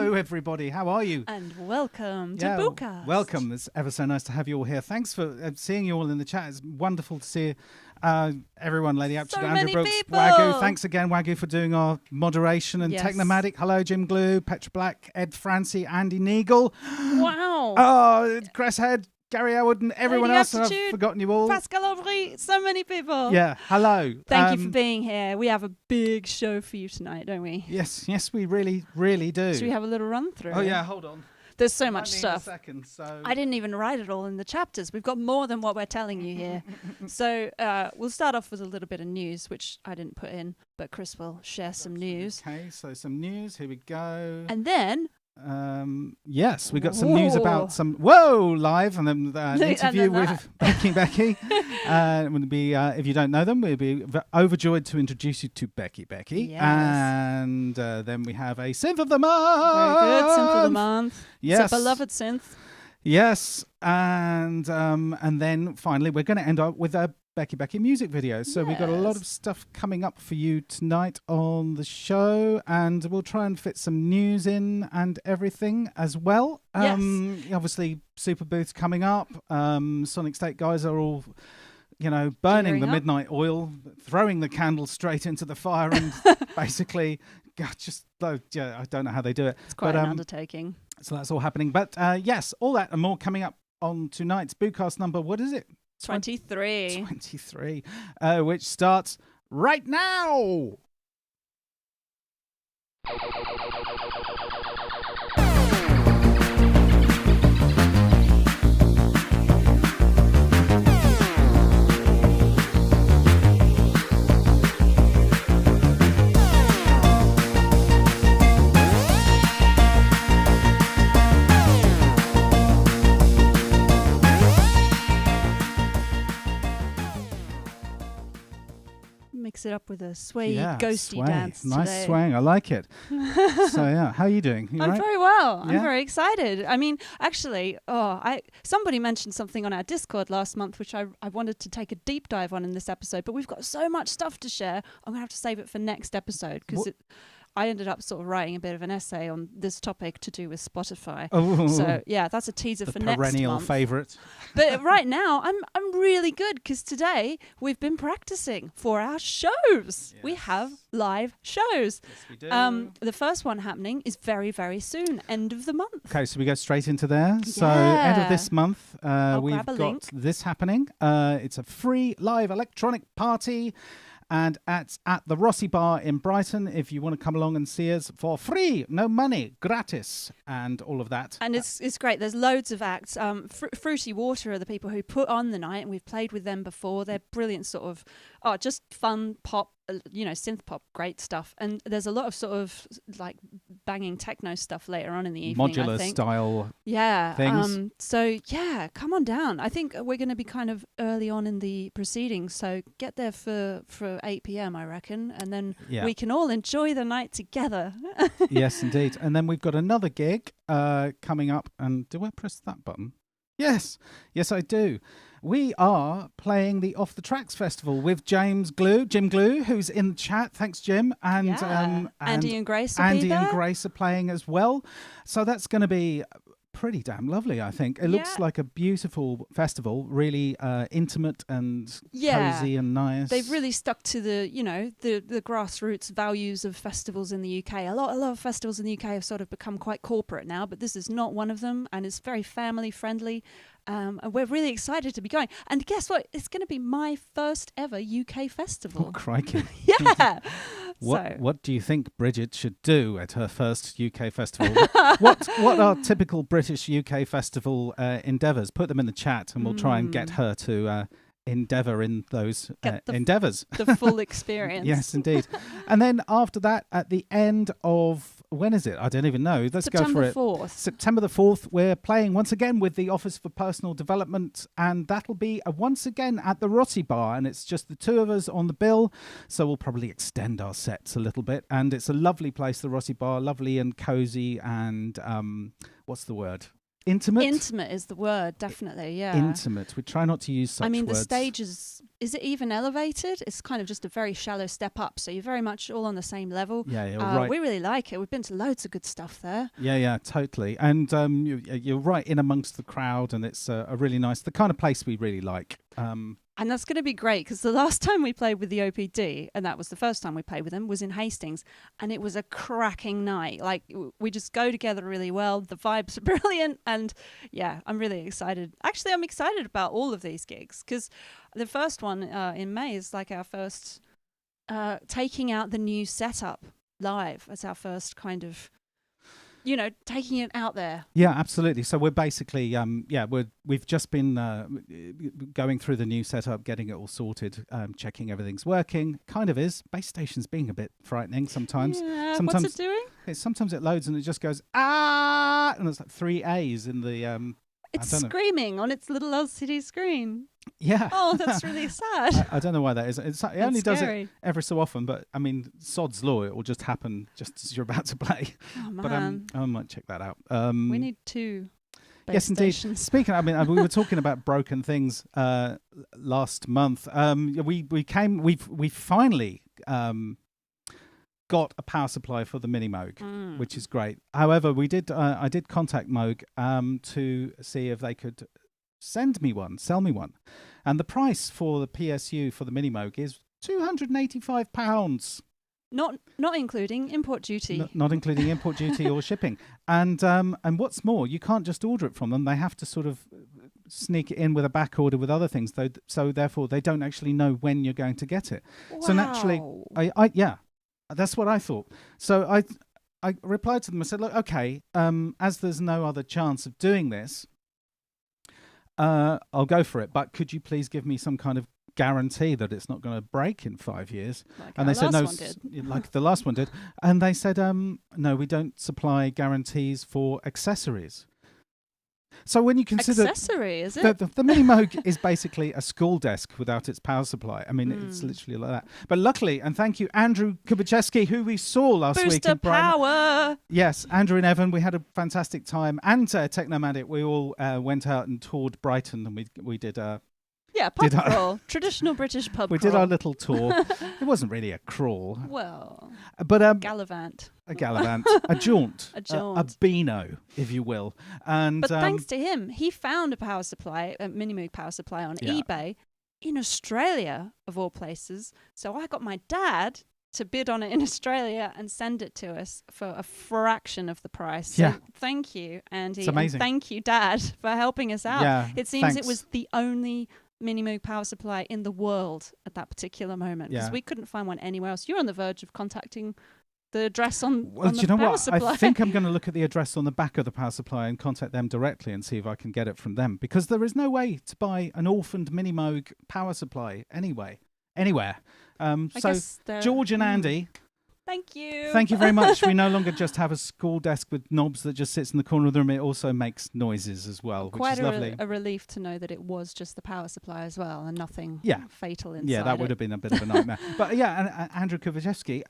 Hello, everybody. How are you? And welcome to BOOcast. Welcome. It's ever so nice to have you all here. Thanks for seeing you all in the chat. It's wonderful to see everyone. Lady Aptude, Andrew Brooks, people. Wagyu. Thanks again, Wagyu, for doing our moderation. And Yes. Technomatic. Hello, Jim Glue, Petra Black, Ed Francie, Andy Neagle. Wow. Oh, Grass Head, Gary Howard, and everyone Lady else. And I've Aptude, forgotten you all. Pascal Aubry, so many people. Yeah, hello. Thank you for being here. We have a big show for you tonight, don't we? Yes, we really, really do. Should we have a little run through? Oh, yeah, hold on. There's so much stuff. A second, so. I didn't even write it all in the chapters. We've got more than what we're telling you here. So we'll start off with a little bit of news, which I didn't put in, but Chris will share some news. Okay, so some news. Here we go. And then... yes, we got some news about some live and then an interview with Becky Becky. It would be if you don't know them, we'd be overjoyed to introduce you to Becky Becky. Yes. And then we have a synth of the month. Very good, synth of the month. Yes, it's a beloved synth. Yes, and then finally we're going to end up with a Becky Becky music video. So we've got a lot of stuff coming up for you tonight on the show, and we'll try and fit some news in and everything as well. Obviously, Super Booth's coming up. SonicState guys are all, burning Gearing the up. midnight oil, throwing the candle straight into the fire, and basically, I don't know how they do it. It's quite an undertaking. So that's all happening. But yes, all that and more coming up on tonight's BOOcast number. What is it? 23. 23, which starts right now. Mix it up with a sway, Yeah, ghosty sway. dance Nice today. swang. I like it. So yeah, how are you doing? You I'm right? very well. Yeah? I'm very excited. I mean, actually, somebody mentioned something on our Discord last month, which I wanted to take a deep dive on in this episode, but we've got so much stuff to share. I'm gonna have to save it for next episode because I ended up sort of writing a bit of an essay on this topic to do with Spotify. Oh, So yeah, that's a teaser the for next perennial month. favourite. But right now, I'm really good because today we've been practicing for our shows. We have live shows. Yes, we do. The first one happening is very, very soon, end of the month. Okay, so we go straight into there. So end of this month, we've grab a got link. this happening. It's a free live electronic party. And at the ROSSI BAR in Brighton, if you want to come along and see us for free, no money, gratis, and all of that. And it's great. There's loads of acts. Fruity Water are the people who put on the night, and we've played with them before. They're brilliant, sort of, just fun pop, synth pop, great stuff. And there's a lot of sort of like banging techno stuff later on in the evening. Modular I think. style Yeah. things. So yeah, come on down. I think we're going to be kind of early on in the proceedings, so get there for 8 p.m. I reckon, and then we can all enjoy the night together. Yes, indeed. And then we've got another gig coming up. And do I press that button? Yes, I do. We are playing the Off the Tracks Festival with Jim Glue, who's in the chat. Thanks, Jim. And Andy and Grace will be Andy there. and Grace are playing as well. So that's going to be pretty damn lovely, I think. It looks like a beautiful festival, really intimate and cozy and nice. They've really stuck to the grassroots values of festivals in the UK. A lot of festivals in the UK have sort of become quite corporate now, but this is not one of them, and it's very family friendly. And we're really excited to be going. And guess what? It's going to be my first ever UK festival. Oh, crikey. Yeah. What do you think Bridget should do at her first UK festival? what are typical British UK festival endeavours? Put them in the chat and we'll try and get her to endeavour in those endeavours. The full experience. Yes, indeed. And then after that, at the end of, when is it? I don't even know. Let's go for it. 4th. September the 4th, we're playing once again with the Office for Personal Development, and that'll be once again at the ROSSI BAR, and it's just the two of us on the bill, so we'll probably extend our sets a little bit. And it's a lovely place, the ROSSI BAR, lovely and cozy and, what's the word? Intimate? Intimate is the word, definitely, yeah. Intimate. We try not to use such words. the stage is it even elevated? It's kind of just a very shallow step up, so you're very much all on the same level. Yeah, right. We really like it. We've been to loads of good stuff there. Yeah, totally. And you're right in amongst the crowd, and it's a really nice, the kind of place we really like. And that's going to be great, because the last time we played with the OPD, and that was the first time we played with them, was in Hastings, and it was a cracking night. Like, we just go together really well. The vibes are brilliant, and yeah, I'm really excited. Actually, I'm excited about all of these gigs, because the first one in May is like our first taking out the new setup live. It's our first kind of, taking it out there. Yeah, absolutely. So we're basically, we've just been going through the new setup, getting it all sorted, checking everything's working. Kind of is. Base station's being a bit frightening sometimes. Yeah, sometimes what's it doing? Sometimes it loads and it just goes, ah, and it's like 3 A's in the... It's screaming on its little LCD screen. Yeah. Oh, that's really sad. I don't know why that is. It only does scary. it every so often, but I mean, sod's law, it will just happen just as you're about to play. Oh, man. But I might check that out. We need 2 base yes, indeed. stations. Speaking, we were talking about broken things last month. We finally got a power supply for the Mini Moog, which is great. However, I did contact Moog to see if they could sell me one. And the price for the PSU for the Mini Moog is £285. Not including import duty. Not including import duty or shipping. And what's more, you can't just order it from them. They have to sort of sneak it in with a back order with other things. So therefore, they don't actually know when you're going to get it. Wow. So naturally, that's what I thought. So I replied to them. I said, look, okay, as there's no other chance of doing this, I'll go for it. But could you please give me some kind of guarantee that it's not going to break in 5 years? And they said no, like the last one did. And they said, no, we don't supply guarantees for accessories. So when you consider accessory, is it? The Mini Moog is basically a school desk without its power supply. I mean, it's literally like that. But luckily, and thank you, Andrew Kubachevsky, who we saw last week in Brighton. Power. Yes, Andrew and Evan, we had a fantastic time. And Technomatic, we all went out and toured Brighton, and we did pub crawl. Traditional British pub crawl. We did our little tour. It wasn't really a crawl. Well, but gallivant. A gallivant. A jaunt. A jaunt. A beano, if you will. And but thanks to him, he found a power supply, a Mini Moog power supply on eBay in Australia, of all places. So I got my dad to bid on it in Australia and send it to us for a fraction of the price. So thank you, Andy. It's amazing. And thank you, Dad, for helping us out. Yeah, it seems it was the only Mini Moog power supply in the world at that particular moment, because we couldn't find one anywhere else. You're on the verge of contacting the address on the power supply. I think I'm going to look at the address on the back of the power supply and contact them directly and see if I can get it from them, because there is no way to buy an orphaned Mini Moog power supply anywhere. So George and Andy, thank you. Thank you very much. We no longer just have a school desk with knobs that just sits in the corner of the room. It also makes noises as well, which is lovely. Quite a relief to know that it was just the power supply as well and nothing fatal inside. Yeah, that would have been a bit of a nightmare. But Andrew Kubachevsky,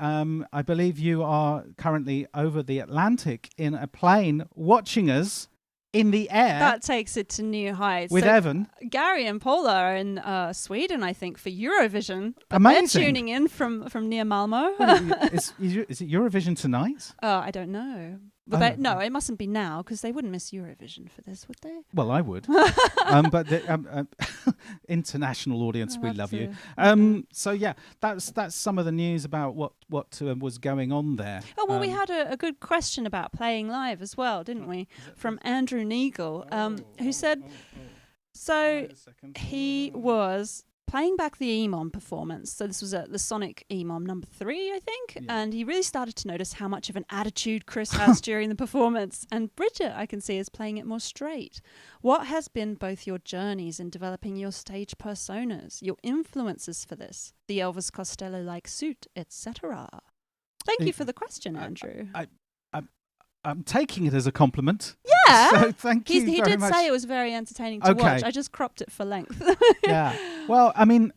I believe you are currently over the Atlantic in a plane watching us in the air. That takes it to new heights. With Evan. Gary and Paula are in Sweden, I think, for Eurovision. Amazing. They're tuning in from near Malmo. Is it Eurovision tonight? I don't know. But no, it mustn't be now, because they wouldn't miss Eurovision for this, would they? Well, I would. But the international audience, we love you. So yeah, that's some of the news about what was going on there. Oh well, we had a good question about playing live as well, didn't we? From Andrew Neagle, who said, so he was playing back the EMOM performance. So this was at the Sonic EMOM number 3, I think. Yeah. And he really started to notice how much of an attitude Chris has during the performance. And Bridget, I can see, is playing it more straight. What has been both your journeys in developing your stage personas, your influences for this, the Elvis Costello-like suit, etc.? Thank you for the question, Andrew. I'm taking it as a compliment. Yeah. So thank you He very did much. say it was very entertaining to watch. I just cropped it for length. Yeah. Well, I mean,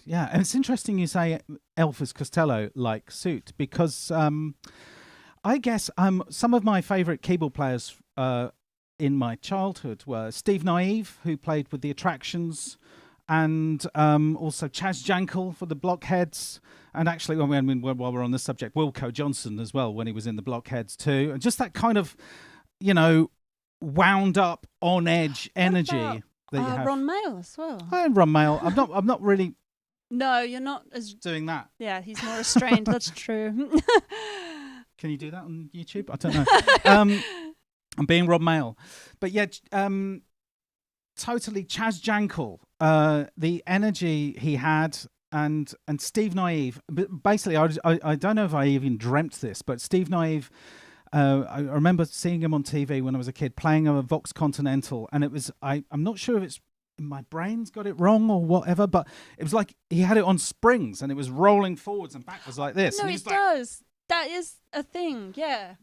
yeah. And it's interesting you say Elvis Costello-like suit, because I guess some of my favourite keyboard players in my childhood were Steve Naive, who played with the Attractions, and also Chaz Jankel for the Blockheads. And actually, while we're on this subject, Wilco Johnson as well, when he was in the Blockheads too. And just that kind of, wound up, on edge energy that you have. Ron Mail as well. I am Ron Mail. I'm not really. No, you're not as doing that. Yeah, he's more restrained. That's true. Can you do that on YouTube? I don't know. I'm being Ron Mail, but yeah, totally Chaz Jankel. The energy he had. And Steve Naive, basically, I don't know if I even dreamt this, but Steve Naive, I remember seeing him on TV when I was a kid playing a Vox Continental, and it was, I'm not sure if it's my brain's got it wrong or whatever, but it was like he had it on springs and it was rolling forwards and backwards like this. No, and it does. That is a thing, yeah.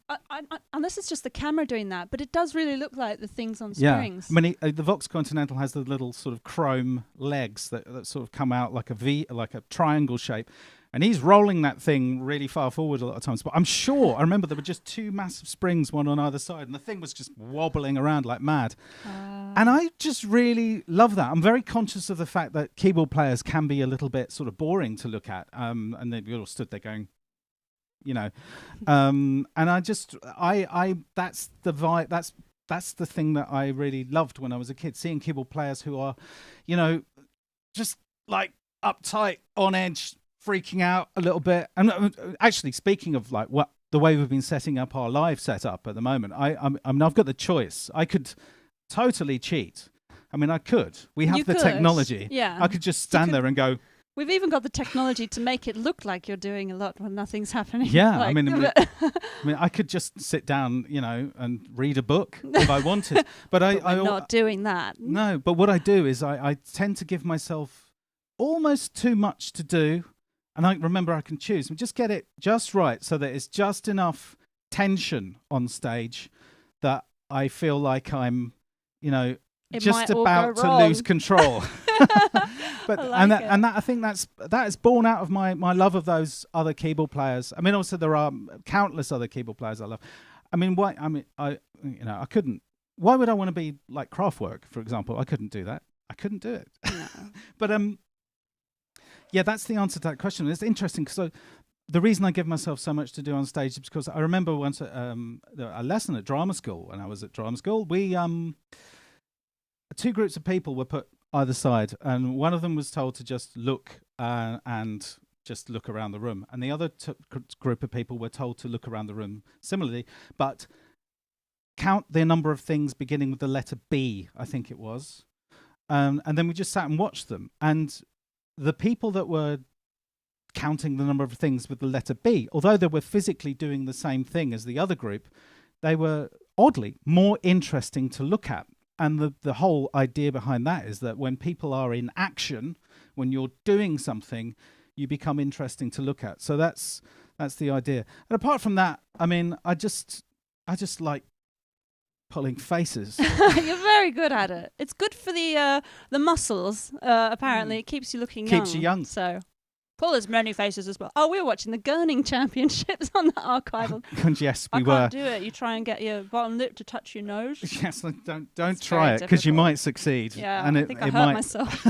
Unless it's just the camera doing that, but it does really look like the things on springs. I mean, the Vox Continental has the little sort of chrome legs that sort of come out like a V, like a triangle shape, and he's rolling that thing really far forward a lot of times. But I remember there were just two massive springs, one on either side, and the thing was just wobbling around like mad. And I just really love that. I'm very conscious of the fact that keyboard players can be a little bit sort of boring to look at, and they all stood there going, and I just that's the vibe, that's the thing that I really loved when I was a kid, seeing keyboard players who are just like uptight, on edge, freaking out a little bit. And actually, speaking of like the way we've been setting up our live setup at the moment, I mean I've got the choice. I could totally cheat. I mean, I could. We have the technology. Yeah. I could just stand there and go. We've even got the technology to make it look like you're doing a lot when nothing's happening. Yeah, like, I mean, I could just sit down, and read a book if I wanted. But I'm not doing that. No, but what I do is I tend to give myself almost too much to do, and I remember I can choose and just get it just right so that it's just enough tension on stage that I feel like I'm, just about to lose control. But I think that is born out of my love of those other keyboard players. I mean, also there are countless other keyboard players I love. I mean, why? I mean, I couldn't. Why would I want to be like Kraftwerk, for example? I couldn't do that. I couldn't do it. No. But yeah, that's the answer to that question. It's interesting because the reason I give myself so much to do on stage is because I remember once a lesson at drama school. When I was at drama school, we two groups of people were put either side, and one of them was told to just look and just look around the room, and the other group of people were told to look around the room similarly, but count the number of things beginning with the letter B, I think it was, and then we just sat and watched them, and the people that were counting the number of things with the letter B, although they were physically doing the same thing as the other group, they were oddly more interesting to look at. And the whole idea behind that is that when people are in action, when you're doing something, you become interesting to look at. So that's the idea. And apart from that, I mean, I just like pulling faces. You're very good at it. It's good for the muscles. Apparently, it keeps you looking young. Keeps you young. So pull as many faces as well. Oh, we were watching the Gurning Championships on the archive. Yes, we were. I can't do it. You try and get your bottom lip to touch your nose. Yes, don't try it because you might succeed. Yeah, and I think I hurt myself.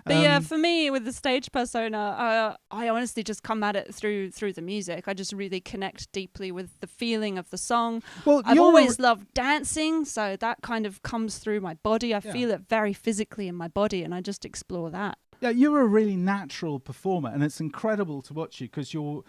But yeah, for me with the stage persona, I honestly just come at it through the music. I just really connect deeply with the feeling of the song. Well, I've always loved dancing, so that kind of comes through my body. I feel it very physically in my body, and I just explore that. Yeah, you're a really natural performer, and it's incredible to watch you because you're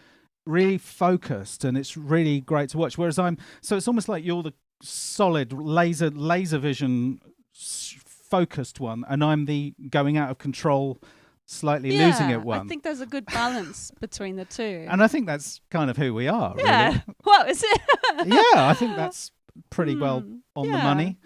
really focused, and it's really great to watch. Whereas so it's almost like you're the solid laser vision focused one, and I'm the going out of control, slightly losing it one. I think there's a good balance between the two, and I think that's kind of who we are. Yeah, really. Well, is it? Yeah, I think that's pretty well on the money.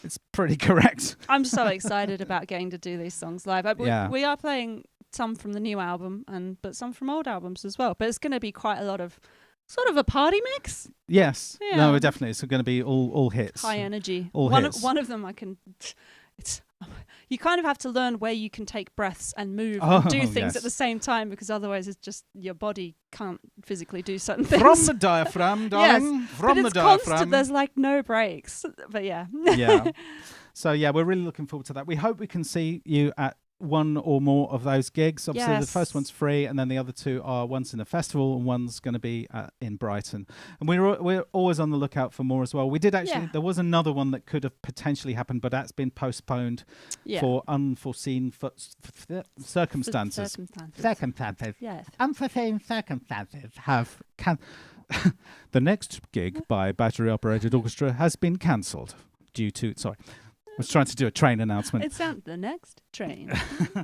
It's pretty correct. I'm so excited about getting to do these songs live. We are playing some from the new album, but some from old albums as well. But it's going to be quite a lot of sort of a party mix. Yes. Yeah. No, definitely. It's going to be all hits. High energy. All hits. One of them I can... you kind of have to learn where you can take breaths and move and do things at the same time, because otherwise it's just your body can't physically do certain things. From the diaphragm, darling. Yes, from but the it's diaphragm. Constant, there's like no breaks. But yeah. Yeah. So yeah, we're really looking forward to that. We hope we can see you at one or more of those gigs. Obviously, the first one's free, and then the other two are one's in a festival and one's going to be in Brighton. And we're always on the lookout for more as well. We did actually. There was another one that could have potentially happened, but that's been postponed for unforeseen circumstances. Circumstances. Yes. Unforeseen circumstances have the next gig by Battery Operated Orchestra has been cancelled due to I was trying to do a train announcement. It's the next train.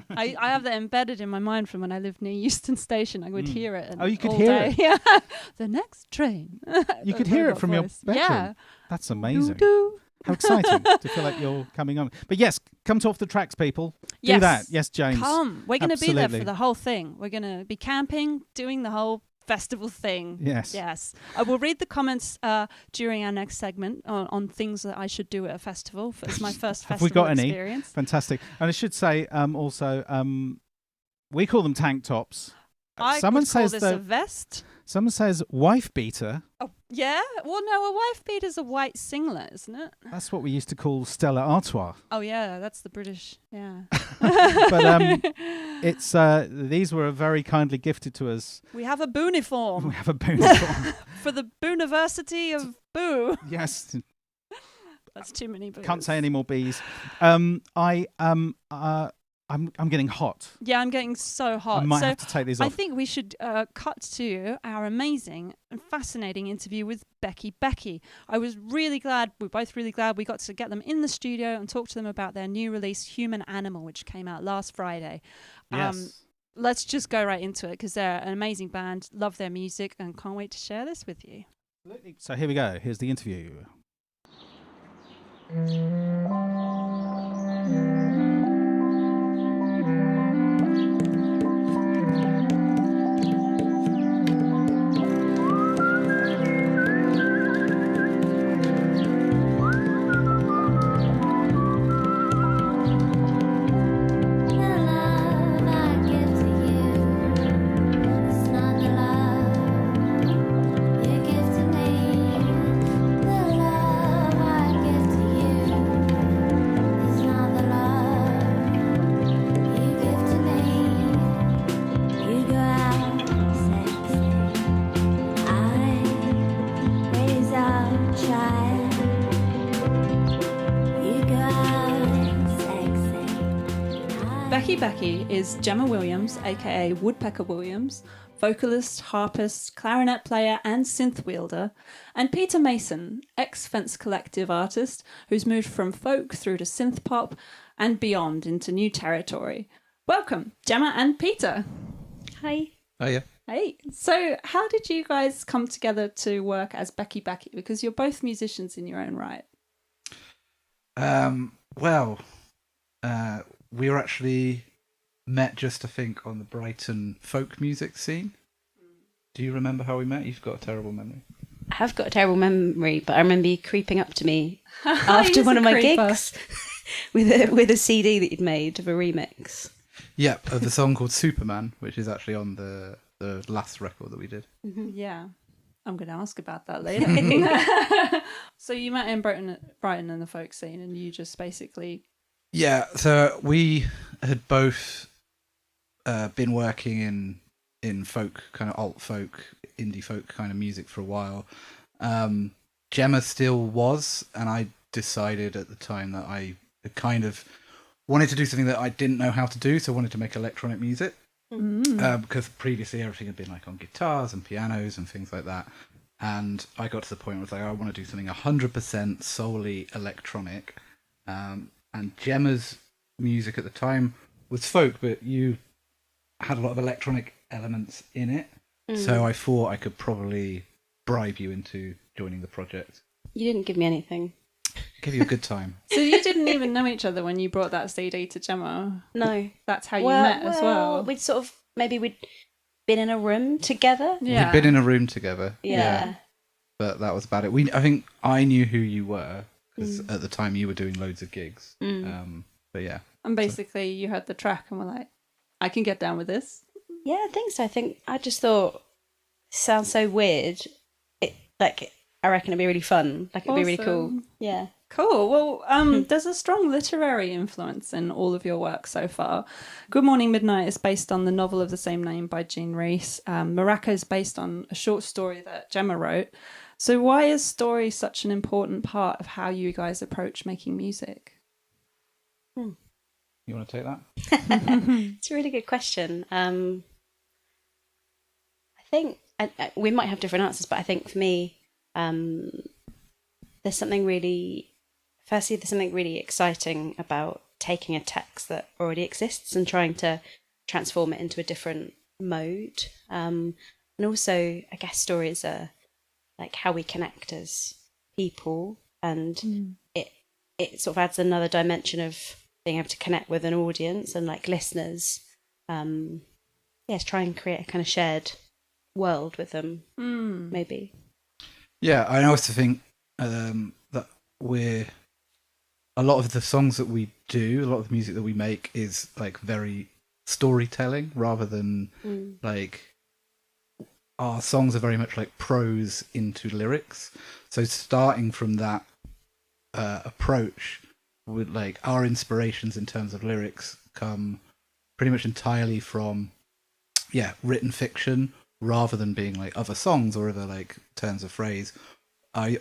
I have that embedded in my mind from when I lived near Euston Station. I would hear it. You could hear it? Yeah. The next train. You could hear it from your bedroom? Yeah. That's amazing. Doo-doo. How exciting to feel like you're coming on. But yes, come to Off the Tracks, people. Yes. Do that. Yes, James. Come. We're going to be there for the whole thing. We're going to be camping, doing the whole festival thing. Yes. I will read the comments during our next segment on things that I should do at a festival. It's my first Have festival we got experience. Any? Fantastic. And I should say also, we call them tank tops. Someone says call this a vest. Someone says wife beater. Oh, yeah? Well, no, a wife beater's a white singlet, isn't it? That's what we used to call Stella Artois. Oh, yeah, that's the British, yeah. But it's these were very kindly gifted to us. We have a booniform. We have a booniform. For the Booniversity of Boo. Yes. That's too many boos. Can't say any more bees. I'm getting hot. Yeah, I'm getting so hot. I might have to take these off. I think we should cut to our amazing and fascinating interview with Becky Becky. We're both really glad we got to get them in the studio and talk to them about their new release, Human Animal, which came out last Friday. Yes. Let's just go right into it, because they're an amazing band, love their music, and can't wait to share this with you. So here we go. Here's the interview. Becky is Gemma Williams, aka Woodpecker Williams, vocalist, harpist, clarinet player and synth wielder, and Peter Mason, ex-Fence Collective artist who's moved from folk through to synth pop and beyond into new territory. Welcome, Gemma and Peter. Hi. Hiya. Hey. So how did you guys come together to work as Becky Becky? Because you're both musicians in your own right. We were actually met just, I think, on the Brighton folk music scene. Do you remember how we met? You've got a terrible memory. I have got a terrible memory, but I remember you creeping up to me after one of my gigs with a CD that you'd made of a remix. Yep, of the song called Superman, which is actually on the last record that we did. Mm-hmm. Yeah. I'm going to ask about that later. So you met in Brighton in the folk scene, and you just basically... Yeah, so we had both been working in folk, kind of alt folk, indie folk kind of music for a while. Gemma still was, and I decided at the time that I kind of wanted to do something that I didn't know how to do, so I wanted to make electronic music. Because previously everything had been like on guitars and pianos and things like that. And I got to the point where I was like, I want to do something 100% solely electronic. And Gemma's music at the time was folk, but you had a lot of electronic elements in it. So I thought I could probably bribe you into joining the project. You didn't give me anything. Give you a good time. So you didn't even know each other when you brought that CD to Gemma? No. That's how you met as well? We'd been in a room together. Yeah. We'd been in a room together. Yeah. But that was about it. I think I knew who you were, because at the time you were doing loads of gigs. But But yeah. And basically, you heard the track and were like, I can get down with this. Yeah, I think so. I just thought, it sounds so weird. I reckon it'd be really fun. Like, it'd be really cool. Yeah. Cool. Well, there's a strong literary influence in all of your work so far. Good Morning Midnight is based on the novel of the same name by Jean Rhys. Maraca is based on a short story that Gemma wrote. So why is story such an important part of how you guys approach making music? You want to take that? It's a really good question. I think we might have different answers, but I think for me, there's something really exciting about taking a text that already exists and trying to transform it into a different mode. And also, I guess stories are like how we connect as people, and it sort of adds another dimension of being able to connect with an audience and like listeners. Try and create a kind of shared world with them, maybe. Yeah, I also think that a lot of the songs that we do, a lot of the music that we make is like very storytelling rather than like our songs are very much like prose into lyrics. So starting from that approach, with like our inspirations in terms of lyrics come pretty much entirely from written fiction rather than being like other songs or other like turns of phrase. I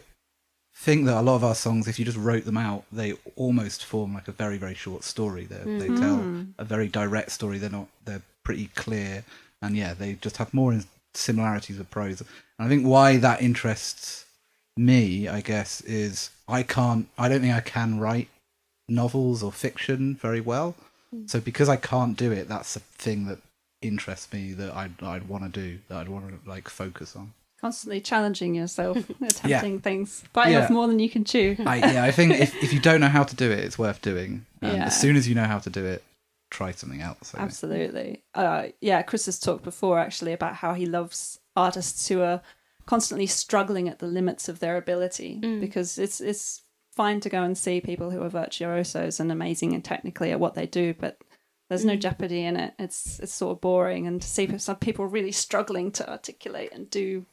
think that a lot of our songs, if you just wrote them out, they almost form like a very, very short story. They tell a very direct story. They're pretty clear, and they just have more similarities with prose. And I think why that interests me, I guess, is I don't think I can write novels or fiction very well. So because I can't do it, that's a thing that interests me, that I'd want to do, that I'd want to like focus on. Constantly challenging yourself, attempting things, biting off more than you can chew. I think if you don't know how to do it, it's worth doing. As soon as you know how to do it, try something else. Absolutely. Chris has talked before actually about how he loves artists who are constantly struggling at the limits of their ability, because it's fine to go and see people who are virtuosos and amazing and technically at what they do, but there's no jeopardy in it. It's sort of boring, and to see some people really struggling to articulate and do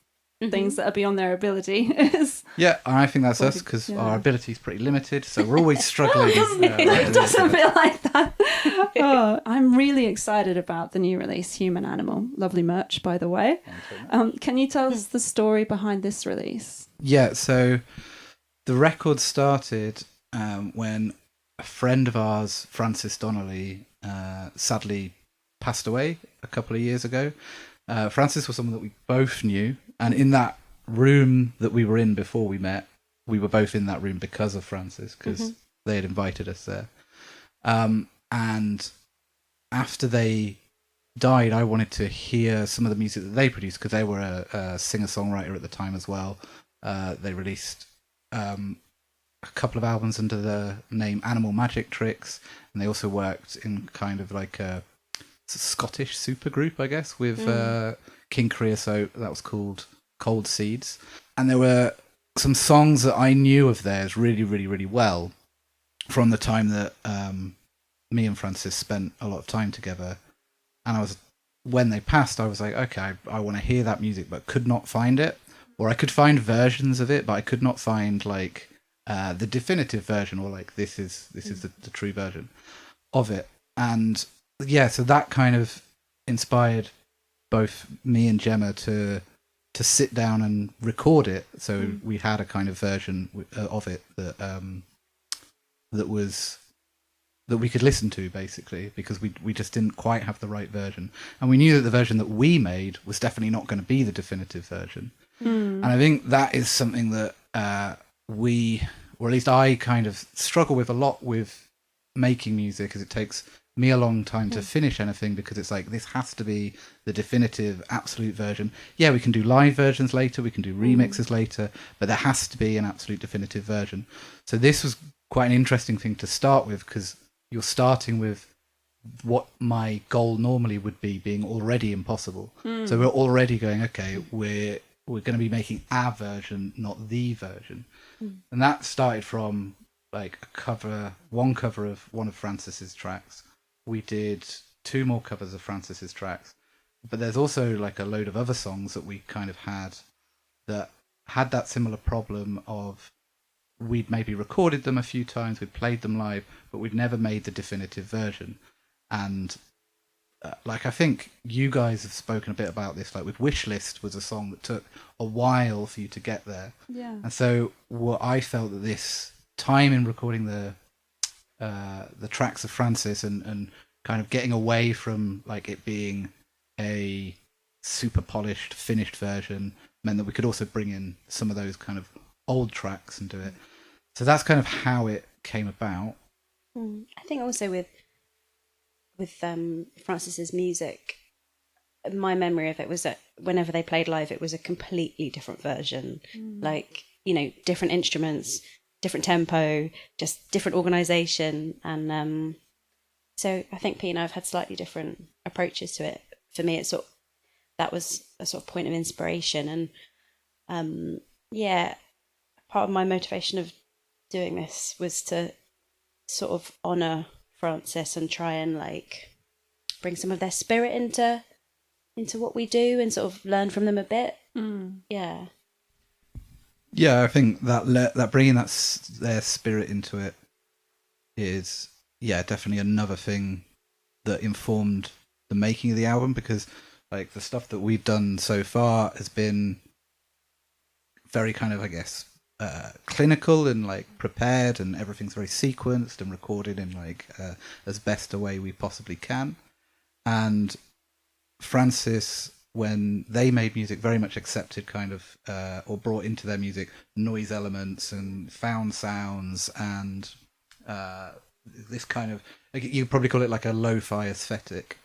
things that are beyond their ability is... Yeah, I think that's us, because our ability is pretty limited, so we're always struggling. It doesn't feel like that. I'm really excited about the new release, Human Animal. Lovely merch, by the way. Can you tell us the story behind this release? Yeah, so the record started when a friend of ours, Francis Donnelly, sadly passed away a couple of years ago. Francis was someone that we both knew, and in that room that we were in before we met, we were both in that room because of Francis, because they had invited us there. And after they died, I wanted to hear some of the music that they produced, because they were a singer-songwriter at the time as well. They released a couple of albums under the name Animal Magic Tricks, and they also worked in kind of like a Scottish supergroup, I guess, with King Creosote, that was called Cold Seeds. And there were some songs that I knew of theirs really, really, really well from the time that me and Francis spent a lot of time together. And when they passed, I was like, okay, I want to hear that music, but could not find it. Or I could find versions of it, but I could not find like the definitive version, or like this is the true version of it. And so that kind of inspired both me and Gemma to sit down and record it. So we had a kind of version of it that we could listen to, basically, because we just didn't quite have the right version, and we knew that the version that we made was definitely not going to be the definitive version. And I think that is something that we, or at least I, kind of struggle with a lot with making music, because it takes me a long time to finish anything, because it's like, this has to be the definitive absolute version. Yeah, we can do live versions later, we can do remixes later, but there has to be an absolute definitive version. So this was quite an interesting thing to start with, because you're starting with what my goal normally would be being already impossible. So we're already going, okay, we're going to be making our version, not the version. And that started from like one cover of one of Francis's tracks. We did 2 more covers of Francis's tracks, but there's also like a load of other songs that we kind of had that similar problem of we'd maybe recorded them a few times, we'd played them live, but we'd never made the definitive version. And like I think you guys have spoken a bit about this, like with Wishlist was a song that took a while for you to get there. Yeah. And so what I felt that this time in recording the tracks of Francis and kind of getting away from like it being a super polished, finished version meant that we could also bring in some of those kind of old tracks and do it. So that's kind of how it came about. I think also with Francis's music, my memory of it was that whenever they played live, it was a completely different version. Like, you know, different instruments, different tempo, just different organisation. And so I think Pete and I have had slightly different approaches to it. For me, it's that was a sort of point of inspiration. And part of my motivation of doing this was to sort of honour Francis and try and like bring some of their spirit into what we do and sort of learn from them a bit. Yeah, I think that bringing their spirit into it is definitely another thing that informed the making of the album, because like the stuff that we've done so far has been very kind of, I guess, clinical and like prepared, and everything's very sequenced and recorded in like as best a way we possibly can. And Francis, when they made music, very much accepted kind of or brought into their music noise elements and found sounds and this kind of, you probably call it like a lo-fi aesthetic.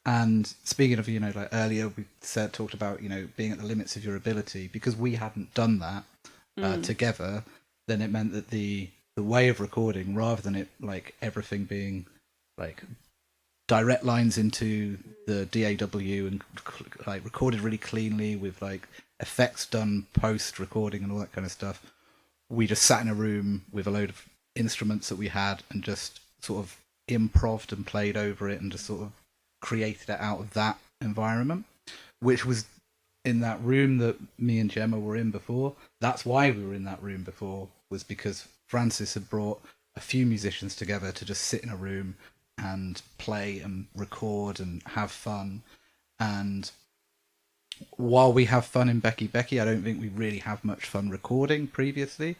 And speaking of, you know, like earlier we talked about, you know, being at the limits of your ability, because we hadn't done that together, then it meant that the way of recording, rather than it like everything being like direct lines into the DAW and like recorded really cleanly with like effects done post recording and all that kind of stuff, we just sat in a room with a load of instruments that we had and just sort of improv'd and played over it and just sort of created it out of that environment, which was in that room that me and Gemma were in before. That's why we were in that room before, was because Francis had brought a few musicians together to just sit in a room and play and record and have fun. And while we have fun in Becky Becky, I don't think we really have much fun recording previously.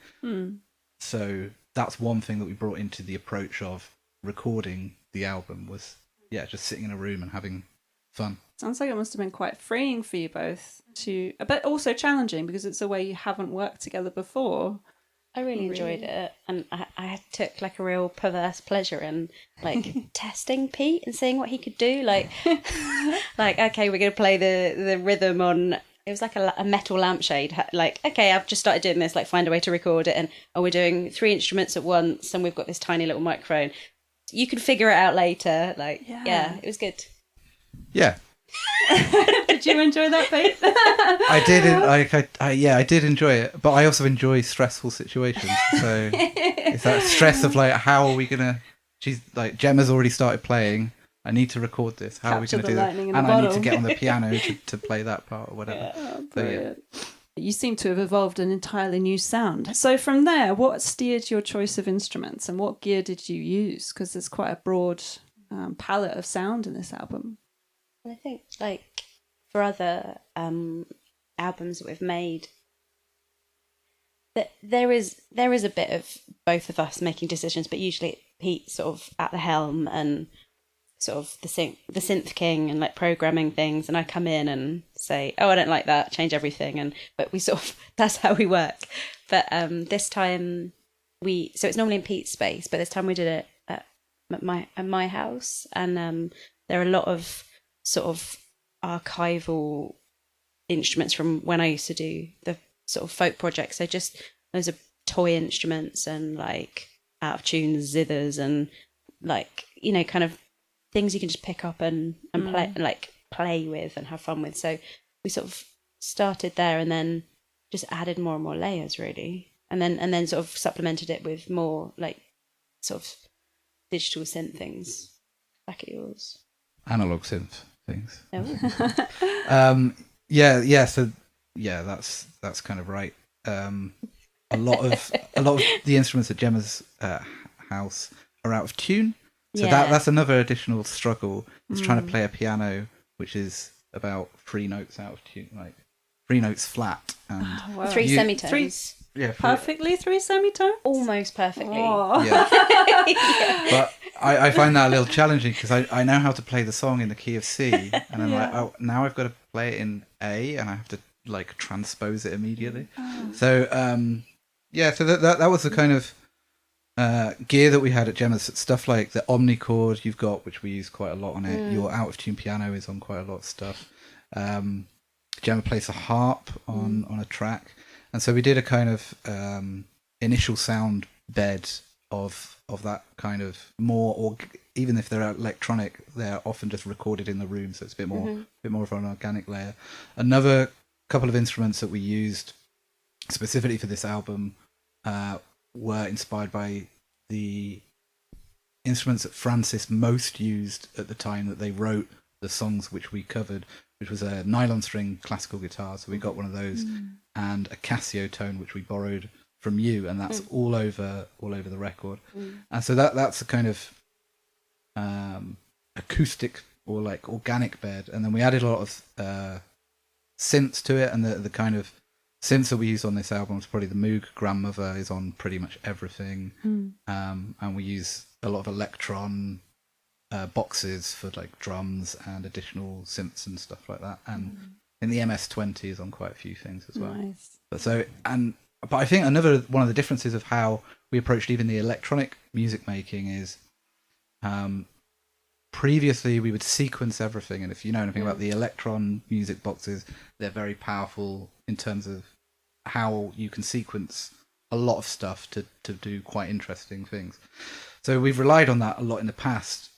So that's one thing that we brought into the approach of recording the album, was just sitting in a room and having fun. Sounds like it must have been quite freeing for you both but also challenging, because it's a way you haven't worked together before. I really enjoyed it, and I took like a real perverse pleasure in like testing Pete and seeing what he could do. Like, okay, we're gonna play the rhythm on. It was like a metal lampshade. Like, okay, I've just started doing this. Like, find a way to record it, and we're doing 3 instruments at once, and we've got this tiny little microphone. You can figure it out later. Like, yeah, it was good. Yeah. Did you enjoy that, Pete? I did. I did enjoy it, but I also enjoy stressful situations. So it's that stress of like, how are we gonna? She's like, Gemma's already started playing. I need to record this. How are we gonna do that? And I need to get on the piano to play that part or whatever. Brilliant. You seem to have evolved an entirely new sound. So from there, what steered your choice of instruments, and what gear did you use? Because there's quite a broad palette of sound in this album. I think, like, for other albums that we've made, that there is a bit of both of us making decisions, but usually Pete's sort of at the helm and sort of the synth king and like programming things, and I come in and say, oh, I don't like that, change everything, but we sort of, that's how we work. But this time so it's normally in Pete's space, but this time we did it at my house, and there are a lot of sort of archival instruments from when I used to do the sort of folk projects. So just those are toy instruments and like out of tune zithers and like, you know, kind of things you can just pick up and play with and have fun with. So we sort of started there and then just added more and more layers, really. and then sort of supplemented it with more like sort of digital synth things. Back at yours. Analog synth things. Oh. So that's kind of right. A lot of the instruments at Gemma's house are out of tune. So that's another additional struggle. Is trying to play a piano which is about 3 notes out of tune, like 3 notes flat and 3 semitones. Perfectly 3 semitones? Almost perfectly. Yeah. But I find that a little challenging because I know how to play the song in the key of C, and I'm like, oh, now I've got to play it in A, and I have to like transpose it immediately. So so that was the kind of gear that we had at Gemma's. Stuff like the omnichord you've got, which we use quite a lot on it. Your out of tune piano is on quite a lot of stuff. Gemma plays a harp on a track, and so we did a kind of initial sound bed of that kind of more, or even if they're electronic, they're often just recorded in the room, so it's a bit more of an organic layer. Another couple of instruments that we used specifically for this album were inspired by the instruments that Francis most used at the time that they wrote the songs which we covered, which was a nylon string classical guitar. So we got one of those, and a Casio tone which we borrowed from you, and that's all over the record. And so that's a kind of acoustic or like organic bed. And then we added a lot of synths to it, and the kind of synths that we use on this album is probably the Moog Grandmother is on pretty much everything. And we use a lot of Electron boxes for like drums and additional synths and stuff like that. And in the MS-20 is on quite a few things as well. Nice. But I think another one of the differences of how we approached even the electronic music making is previously we would sequence everything, and if you know anything about the Electron music boxes, they're very powerful in terms of how you can sequence a lot of stuff to do quite interesting things. So we've relied on that a lot in the past,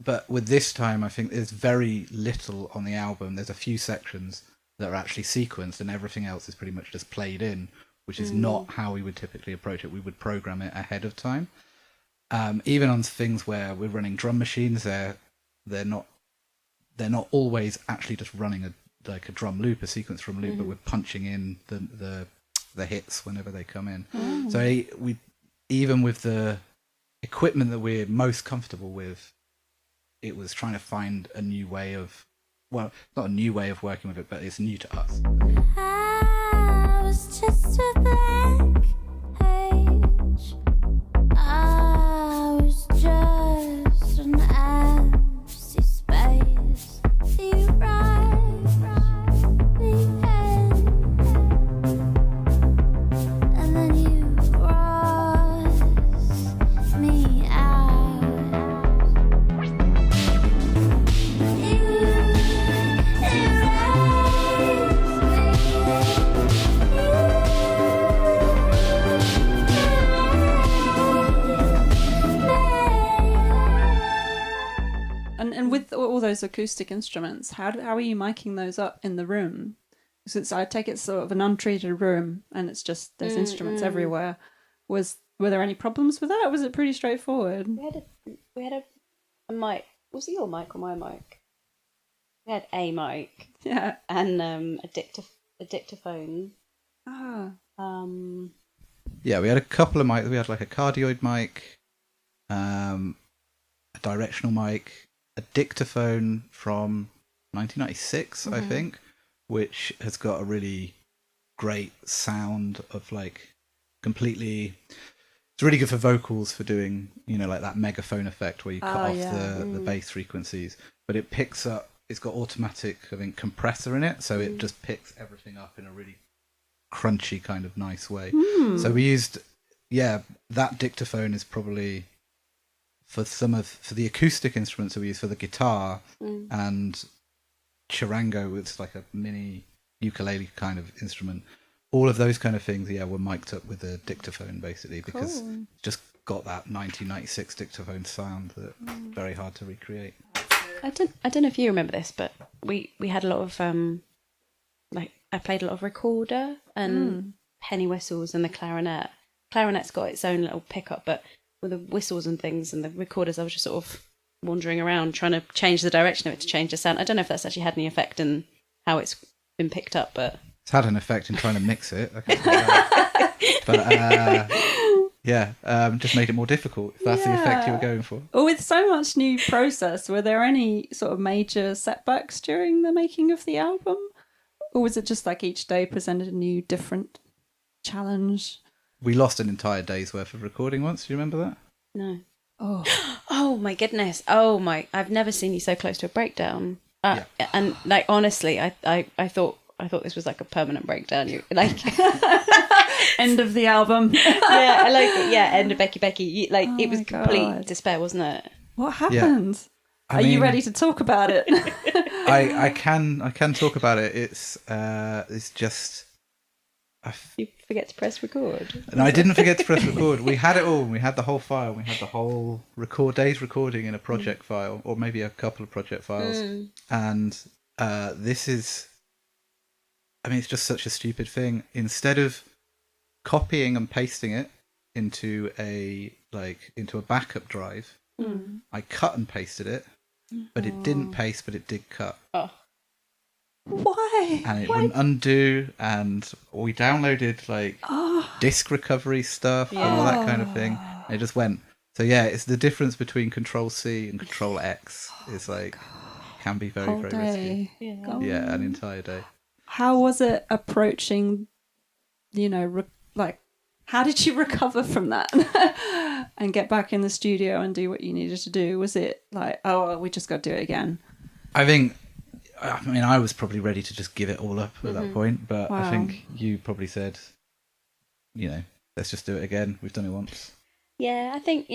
but with this time I think there's very little on the album. There's a few sections that are actually sequenced, and everything else is pretty much just played in, which is not how we would typically approach it. We would program it ahead of time. Even on things where we're running drum machines, they're not always actually just running a drum loop, a sequence drum loop, but we're punching in the hits whenever they come in. So we, even with the equipment that we're most comfortable with, it was trying to find a new way of, well, not a new way of working with it, but it's new to us. I was just a blank page. I was just an empty space. You write the end, and then you cross me out. You And with all those acoustic instruments, how are you miking those up in the room? Since I take it sort of an untreated room, and it's just there's instruments everywhere. Were there any problems with that? Or was it pretty straightforward? We had a mic. Was it your mic or my mic? We had a mic. Yeah. And a dictaphone. Ah. Yeah, we had a couple of mics. We had like a cardioid mic, a directional mic, a dictaphone from 1996, I think, which has got a really great sound of like completely. It's really good for vocals for doing, like that megaphone effect where you cut off the bass frequencies, but it picks up. It's got automatic, I think, compressor in it, so it just picks everything up in a really crunchy kind of nice way. So we used, that dictaphone is probably for the acoustic instruments that we use for the guitar and charango, it's like a mini ukulele kind of instrument. All of those kind of things, were mic'd up with a dictaphone basically, because it's just got that 1996 dictaphone sound that very hard to recreate. I don't know if you remember this, but we had a lot of I played a lot of recorder and penny whistles and the clarinet. Clarinet's got its own little pickup, but with the whistles and things and the recorders, I was just sort of wandering around trying to change the direction of it to change the sound. I don't know if that's actually had any effect in how it's been picked up, but It's had an effect in trying to mix it. I can tell you that. But just made it more difficult. If that's the effect you were going for. Well, with so much new process, were there any sort of major setbacks during the making of the album? Or was it just like each day presented a new, different challenge? We lost an entire day's worth of recording once. Do you remember that? no. Oh, Oh my goodness. Oh my, I've never seen you so close to a breakdown. And like, honestly, I thought this was like a permanent breakdown. You like, end of the album. yeah, I like it. Yeah, end of Becky Becky. It Oh was my complete God. despair, wasn't it? What happened? I Are you mean, ready to talk about it? I can talk about it. It's just. You forget to press record. And I didn't forget to press record. We had it all. We had the whole file. We had the whole day's recording in a project file, or maybe a couple of project files. And this is, I mean, it's just such a stupid thing. Instead of copying and pasting it into a backup drive, I cut and pasted it, but it didn't paste, but it did cut. Oh. Why? And it wouldn't undo, and we downloaded disk recovery stuff and all that kind of thing. And it just went. So yeah, it's the difference between Control C and Control X is like can be very, very risky. Yeah, an entire day. How was it approaching? How did you recover from that and get back in the studio and do what you needed to do? Was it like, oh, well, we just got to do it again? I was probably ready to just give it all up at that point, but I think you probably said, let's just do it again. We've done it once. Yeah, I think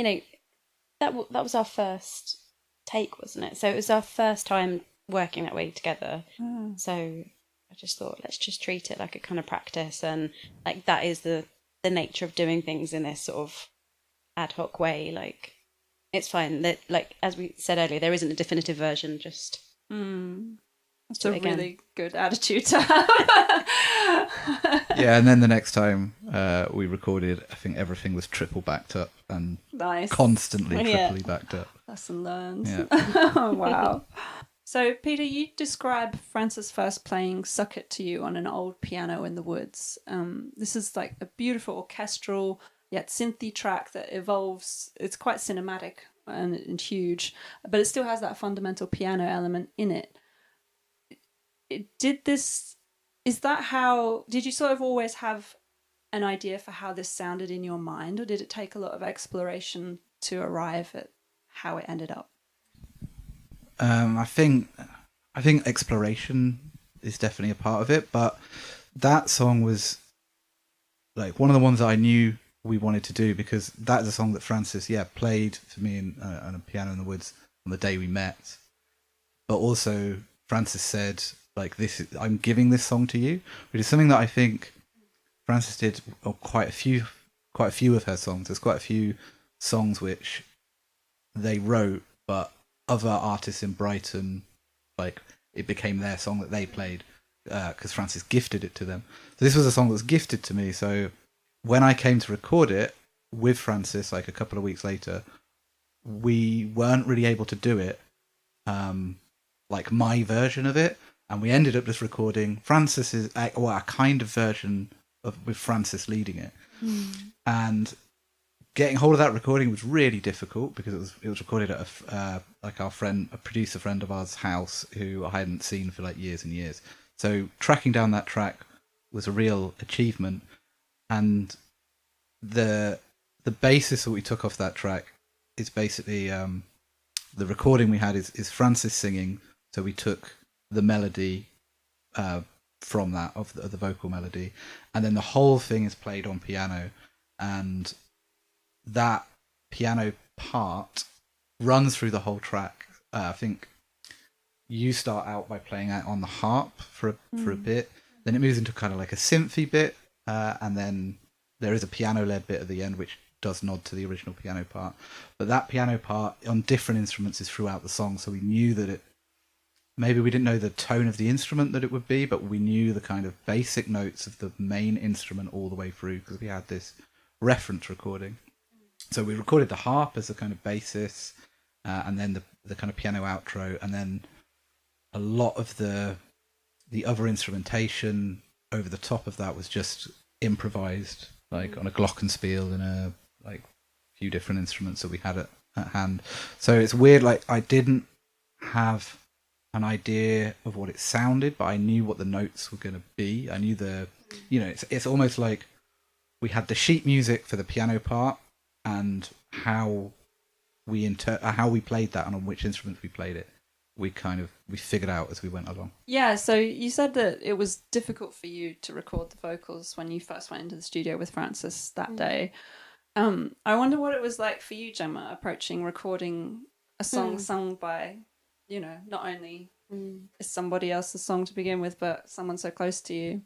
that was our first take, wasn't it? So it was our first time working that way together. So I just thought, let's just treat it like a kind of practice, and like that is the nature of doing things in this sort of ad hoc way. Like it's fine that, like as we said earlier, there isn't a definitive version. Just That's a really good attitude to have. Yeah, and then the next time we recorded, I think everything was triple backed up and constantly triply backed up. Lesson learned. Yeah. Oh, wow. So, Peter, you describe Francis first playing Suck It to you on an old piano in the woods. This is like a beautiful orchestral yet synthy track that evolves. It's quite cinematic and huge, but it still has that fundamental piano element in it. Did you sort of always have an idea for how this sounded in your mind, or did it take a lot of exploration to arrive at how it ended up? I think exploration is definitely a part of it, but that song was like one of the ones that I knew we wanted to do, because that is a song that Francis played for me on a piano in the woods on the day we met. But also Francis said, like, I'm giving this song to you, which is something that I think Francis did on quite a few of her songs. There's quite a few songs which they wrote, but other artists in Brighton, like, it became their song that they played because Francis gifted it to them. So this was a song that was gifted to me. So when I came to record it with Francis, like a couple of weeks later, we weren't really able to do it like my version of it, and we ended up just recording Francis's a kind of version with Francis leading it. And getting hold of that recording was really difficult because it was recorded at a producer friend of ours' house who I hadn't seen for like years and years. So tracking down that track was a real achievement, and the basis that we took off that track is basically the recording we had is Francis singing. So we took the melody from that of the vocal melody, and then the whole thing is played on piano, and that piano part runs through the whole track. I think you start out by playing out on the harp for a bit, then it moves into kind of like a synthy bit, and then there is a piano-led bit at the end which does nod to the original piano part. But that piano part on different instruments is throughout the song, so we knew that maybe we didn't know the tone of the instrument that it would be, but we knew the kind of basic notes of the main instrument all the way through because we had this reference recording. So we recorded the harp as a kind of basis, and then the kind of piano outro, and then a lot of the other instrumentation over the top of that was just improvised, like on a glockenspiel and a like few different instruments that we had at hand. So it's weird, like I didn't have an idea of what it sounded, but I knew what the notes were going to be. I knew it's almost like we had the sheet music for the piano part and how we played that and on which instruments we played it. We figured out as we went along. Yeah, so you said that it was difficult for you to record the vocals when you first went into the studio with Francis that day. I wonder what it was like for you, Gemma, approaching recording a song sung by, not only is somebody else's song to begin with, but someone so close to you.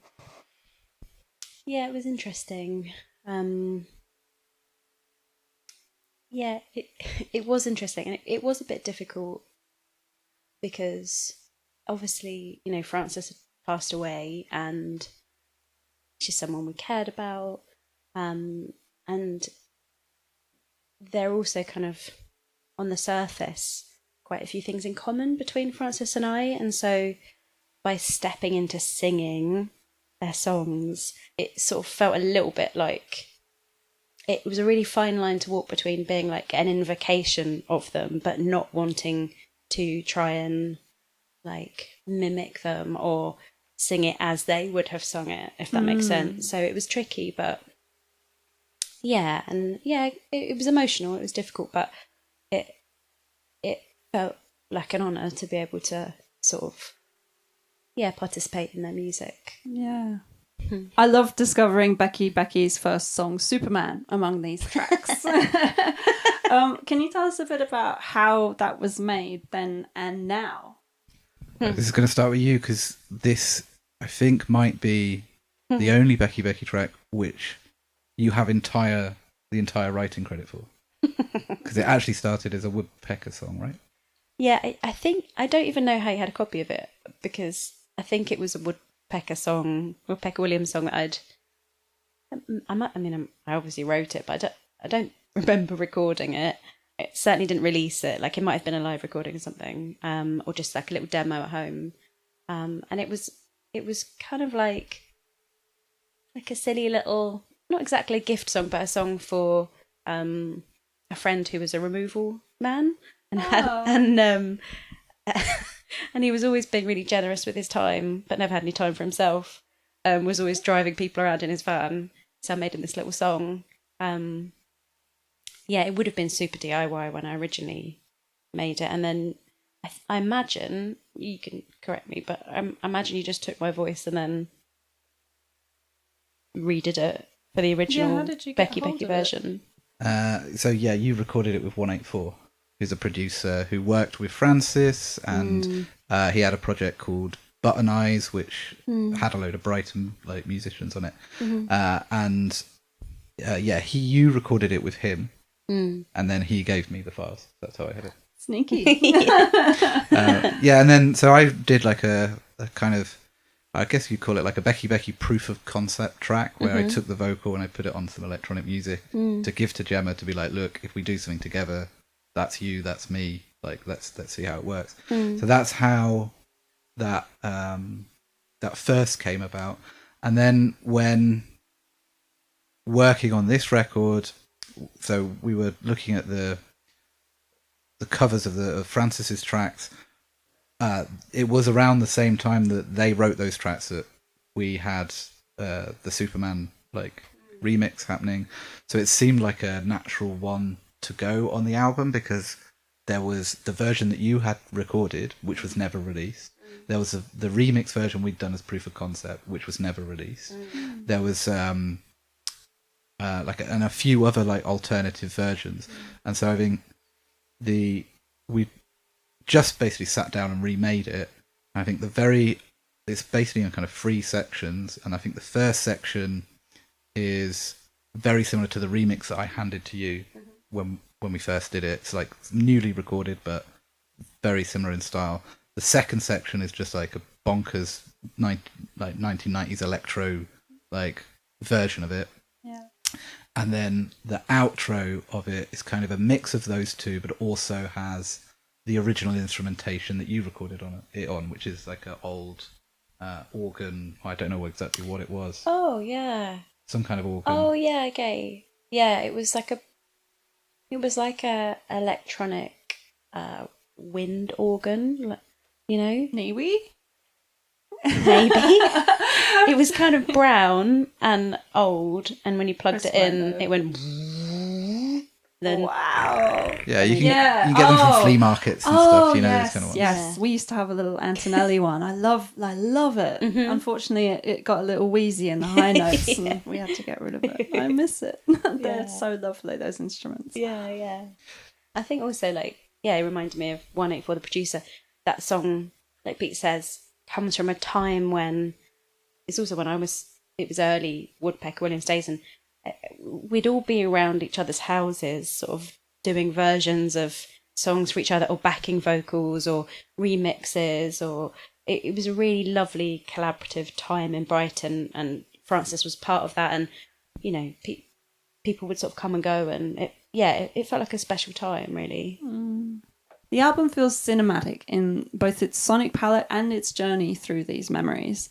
Yeah, it was interesting. It was interesting, and it was a bit difficult because obviously, Frances had passed away and she's someone we cared about. And there are also kind of, on the surface, quite a few things in common between Frances and I. And so by stepping into singing their songs, it sort of felt a little bit like it was a really fine line to walk between being like an invocation of them, but not wanting to try and like mimic them or sing it as they would have sung it, if that makes sense. So it was tricky, but it was emotional. It was difficult, but it felt like an honour to be able to sort of participate in their music. Yeah. I love discovering Becky Becky's first song, Superman, among these tracks. Can you tell us a bit about how that was made then and now? This is going to start with you because this, I think, might be the only Becky Becky track which you have the entire writing credit for. Because it actually started as a woodpecker song, right? Yeah, I think, I don't even know how you had a copy of it, because I think it was a Woodpecker Williams song that I obviously wrote it, but I don't remember recording it. It certainly didn't release it. Like, it might have been a live recording or something, or just like a little demo at home. And it was kind of like a silly little, not exactly a gift song, but a song for a friend who was a removal man, and he was always being really generous with his time, but never had any time for himself. Was always driving people around in his van, so I made him this little song. It would have been super DIY when I originally made it, and then I imagine, you can correct me, but I imagine you just took my voice and then redid it for the original Becky Becky version. You recorded it with 184, who's a producer who worked with Francis, and he had a project called Button Eyes, which had a load of Brighton musicians on it. You recorded it with him, and then he gave me the files. That's how I had it. Sneaky. And then so I did like a kind of, I guess you'd call it like a Becky Becky proof of concept track, where I took the vocal and I put it on some electronic music to give to Gemma to be like, look, if we do something together, that's you, that's me. Like, let's see how it works. So that's how that first came about. And then when working on this record, so we were looking at the covers of Francis's tracks. It was around the same time that they wrote those tracks that we had the Superman remix happening. So it seemed like a natural one to go on the album, because there was the version that you had recorded, which was never released. There was the remix version we'd done as proof of concept, which was never released. There was and a few other alternative versions. And so I think we just basically sat down and remade it. I think it's basically in kind of 3 sections, and I think the first section is very similar to the remix that I handed to you when we first did it. It's like newly recorded, but very similar in style. The second section is just like a bonkers 1990s electro like version of it. Yeah. And then the outro of it is kind of a mix of those two, but also has the original instrumentation that you recorded on it on, which is like an old organ. I don't know exactly what it was. Oh yeah. Some kind of organ. Oh yeah. Okay. Yeah, it was like a electronic wind organ. You know, Maybe. maybe it was kind of brown and old, and when you plugged it in, it went. Then Wow. Yeah, you can Yeah. you get them from Oh. flea markets and Oh, stuff. You know, yes, those kind of ones. yes. We used to have a little Antonelli one. I love it. Mhm. Unfortunately, it got a little wheezy in the high notes, and we had to get rid of it. I miss it. They're Yeah. so lovely, those instruments. yeah. I think also it reminded me of 184 the producer. That song, like Pete says, comes from a time when it's also when it was early Woodpecker Williams days, and we'd all be around each other's houses, sort of doing versions of songs for each other, or backing vocals, or remixes, or it was a really lovely collaborative time in Brighton, and Francis was part of that, and you know, people would sort of come and go, and it felt like a special time, really. The album feels cinematic in both its sonic palette and its journey through these memories.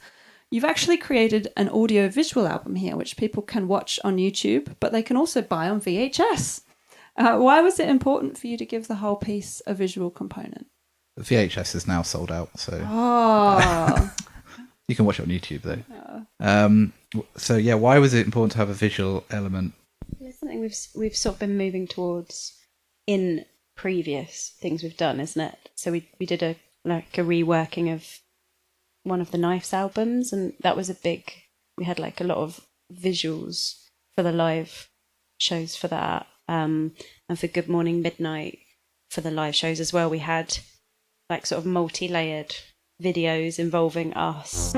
You've actually created an audio-visual album here, which people can watch on YouTube, but they can also buy on VHS. Why was it important for you to give the whole piece a visual component? The VHS is now sold out, so Oh, you can watch it on YouTube though. So yeah, why was it important to have a visual element? It's something we've sort of been moving towards in previous things we've done, isn't it? So we did a reworking of one of the Knifes albums, and that was we had like a lot of visuals for the live shows for that, and for Good Morning Midnight for the live shows as well, we had like sort of multi-layered videos involving us.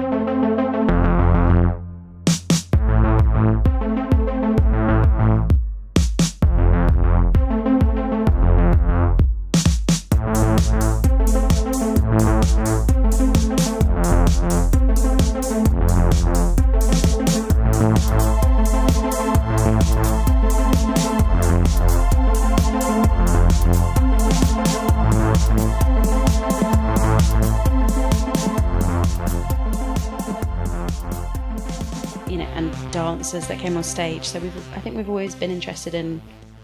Dancers that came on stage. So I think we've always been interested in,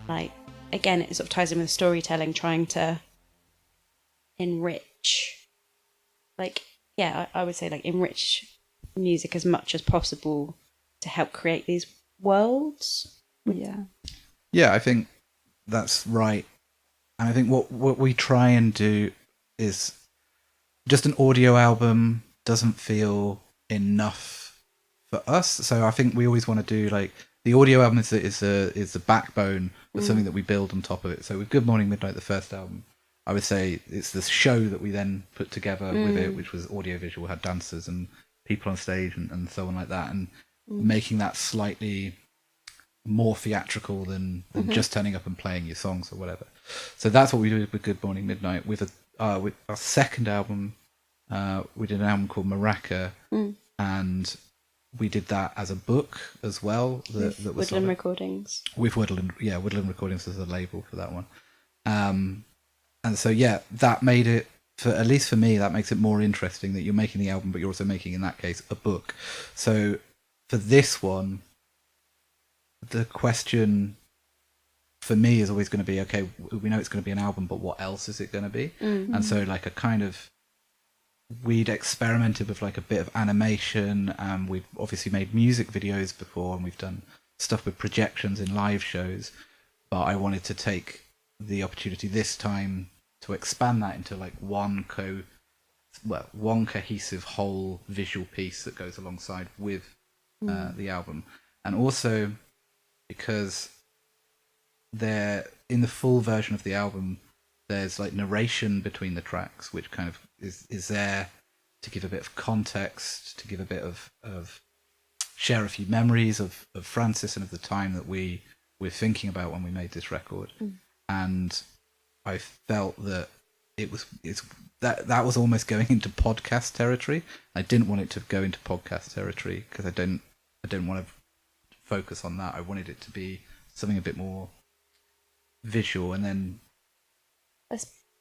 like, again, it sort of ties in with storytelling, trying to enrich, I would say like enrich music as much as possible to help create these worlds. yeah. I think that's right. And I think what we try and do is just an audio album doesn't feel enough for us. So I think we always want to do like the audio album is the backbone of something that we build on top of it. So with Good Morning Midnight, the first album, I would say it's the show that we then put together with it, which was audio-visual, had dancers and people on stage and so on like that, and making that slightly more theatrical than just turning up and playing your songs or whatever. So that's what we do with Good Morning Midnight. With our second album, we did an album called Maraca, and we did that as a book as well. That was Woodland Recordings. With Woodland Recordings as a label for that one. And so that made it, at least for me, that makes it more interesting that you're making the album, but you're also making, in that case, a book. So for this one, the question for me is always going to be, okay, we know it's going to be an album, but what else is it going to be? And so like we'd experimented with like a bit of animation, and we've obviously made music videos before, and we've done stuff with projections in live shows, but I wanted to take the opportunity this time to expand that into like one cohesive whole visual piece that goes alongside with the album. And also because in the full version of the album, there's like narration between the tracks, which kind of is there to give a bit of context, to give a bit of share a few memories of Francis and of the time that we were thinking about when we made this record. And I felt that it's that was almost going into podcast territory. I didn't want it to go into podcast territory because I didn't want to focus on that. I wanted it to be something a bit more visual. And then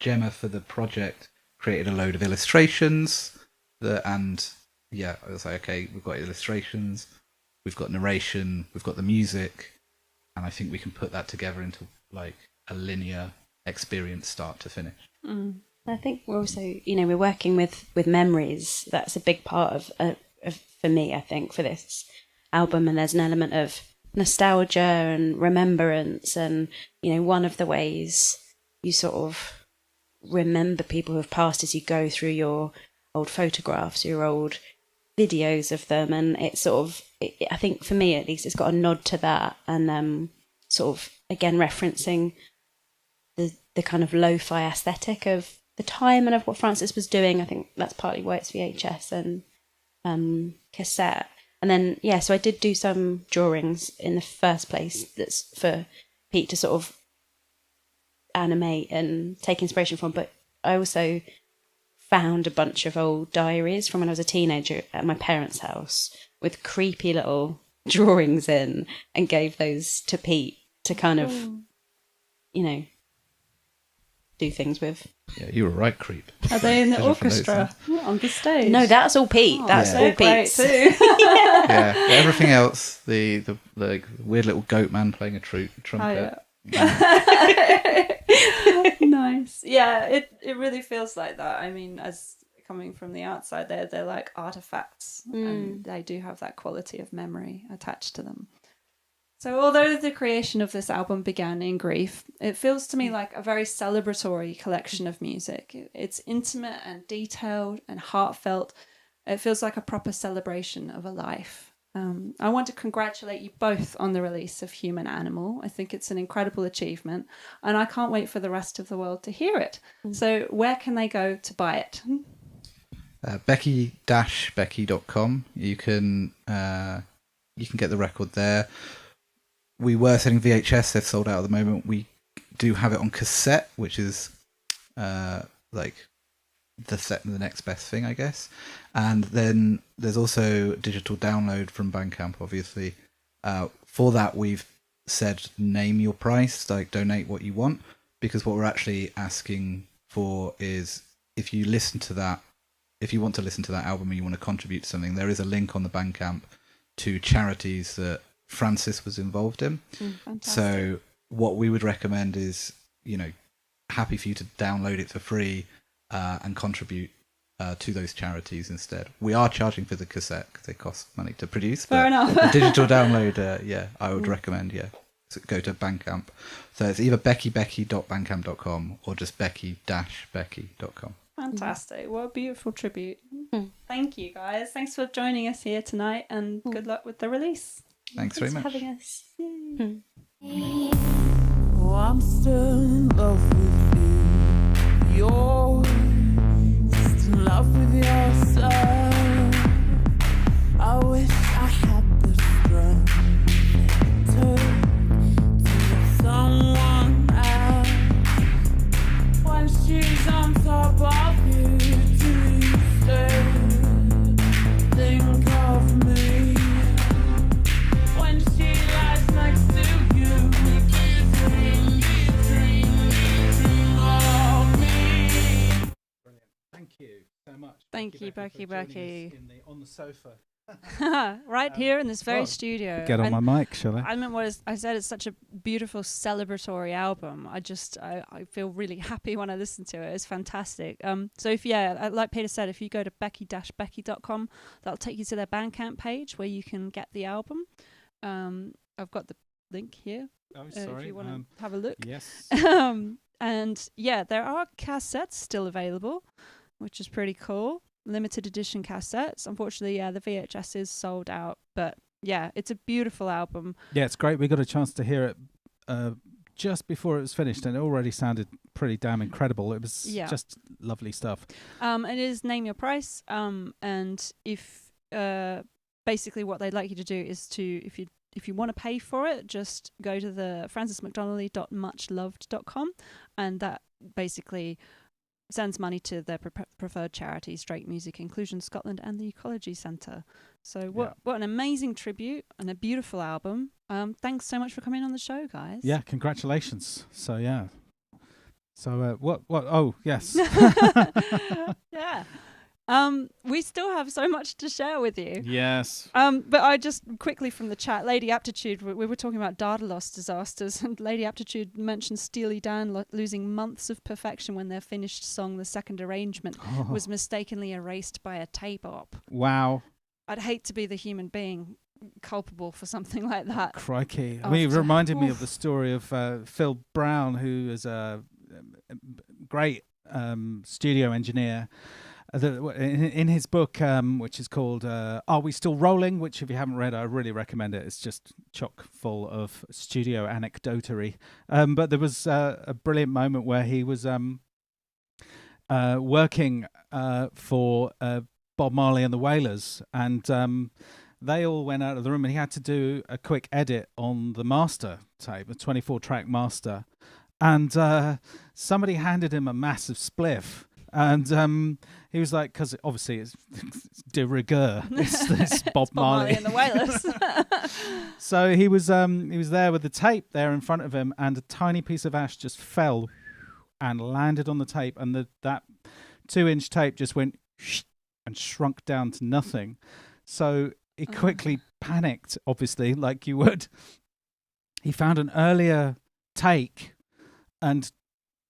Gemma, for the project, created a load of illustrations I was like, okay, we've got illustrations, we've got narration, we've got the music, and I think we can put that together into like a linear experience, start to finish. I think we're also, we're working with memories. That's a big part of for me, I think, for this album. And there's an element of nostalgia and remembrance. And, one of the ways you sort of remember people who have passed as you go through your old photographs, your old videos of them. And it's sort of, I think for me at least, it's got a nod to that. And sort of, again, referencing the kind of lo-fi aesthetic of the time and of what Francis was doing. I think that's partly why it's VHS and cassette. And then, so I did do some drawings in the first place that's for Pete to sort of animate and take inspiration from. But I also found a bunch of old diaries from when I was a teenager at my parents' house with creepy little drawings in, and gave those to Pete to kind of, do things with. Yeah, you were right, creep. Are they in the orchestra on the stage? No, that's all Pete. That's all Pete too. Yeah, everything else, the weird little goat man playing a trumpet. Nice. Yeah, it really feels like that. I mean, as coming from the outside, they're like artifacts, and they do have that quality of memory attached to them. So although the creation of this album began in grief, it feels to me like a very celebratory collection of music. It's intimate and detailed and heartfelt. It feels like a proper celebration of a life. I want to congratulate you both on the release of Human Animal. I think it's an incredible achievement, and I can't wait for the rest of the world to hear it. So where can they go to buy it? Becky-Becky.com. You can get the record there. We were selling VHS, they've sold out at the moment. We do have it on cassette, which is like the next best thing, I guess. And then there's also digital download from Bandcamp, obviously. For that, we've said name your price, like donate what you want, because what we're actually asking for is if you want to listen to that album and you want to contribute to something, there is a link on the Bandcamp to charities that Francis was involved in. So what we would recommend is, happy for you to download it for free and contribute to those charities instead. We are charging for the cassette because they cost money to produce. Fair enough. The digital download, I would recommend, so go to Bandcamp. So it's either beckybecky.bandcamp.com or just becky-becky.com. Fantastic. What a beautiful tribute. Thank you, guys. Thanks for joining us here tonight, and good luck with the release. Thanks very much. for having us. Oh, I'm still in love with you. You're just in love with yourself. I wish I had the strength to let someone else. When she's on top of you, do you still think of me? When she lies next to you, dream of me. Thank you so much. Thank you, Becky for joining Becky. us on the sofa. Right here in this very studio. Get on And my mic, shall I? I meant what I said. It's such a beautiful celebratory album. I feel really happy when I listen to it. It's fantastic. So like Peter said, if you go to becky-becky.com, that'll take you to their Bandcamp page where you can get the album. I've got the link here. Oh, sorry. If you want to have a look. Yes. And there are cassettes still available, which is pretty cool. Limited edition cassettes. Unfortunately, the VHS is sold out, but it's a beautiful album. Yeah, it's great. We got a chance to hear it just before it was finished, and it already sounded pretty damn incredible. It was just lovely stuff. It is Name Your Price, and if basically what they'd like you to do is to, if you want to pay for it, just go to the francismcdonnelly.muchloved.com, and that basically sends money to their preferred charities, Drake Music Inclusion Scotland and the Ecology Centre. So what an amazing tribute and a beautiful album. Thanks so much for coming on the show, guys. Yeah, congratulations. So yeah. So what? Oh yes. Yeah. We still have so much to share with you. Yes. But I just quickly from the chat, Lady Aptitude, we were talking about Daedalus disasters, and Lady Aptitude mentioned Steely Dan losing months of perfection when their finished song, the second arrangement, was mistakenly erased by a tape op. Wow. I'd hate to be the human being culpable for something like that. Crikey. I mean, it reminded me of the story of Phil Brown, who is a great studio engineer. In his book, which is called Are We Still Rolling, which if you haven't read, I really recommend it. It's just chock full of studio anecdotery. But there was a brilliant moment where he was working for Bob Marley and the Wailers, and they all went out of the room, and he had to do a quick edit on the master tape, a 24-track master. And somebody handed him a massive spliff. And he was like, because obviously it's de rigueur, it's Bob Marley and the Wailers. So he was there with the tape there in front of him, and a tiny piece of ash just fell and landed on the tape, and that 2-inch tape just went and shrunk down to nothing. So he quickly panicked, obviously, like you would. He found an earlier take, and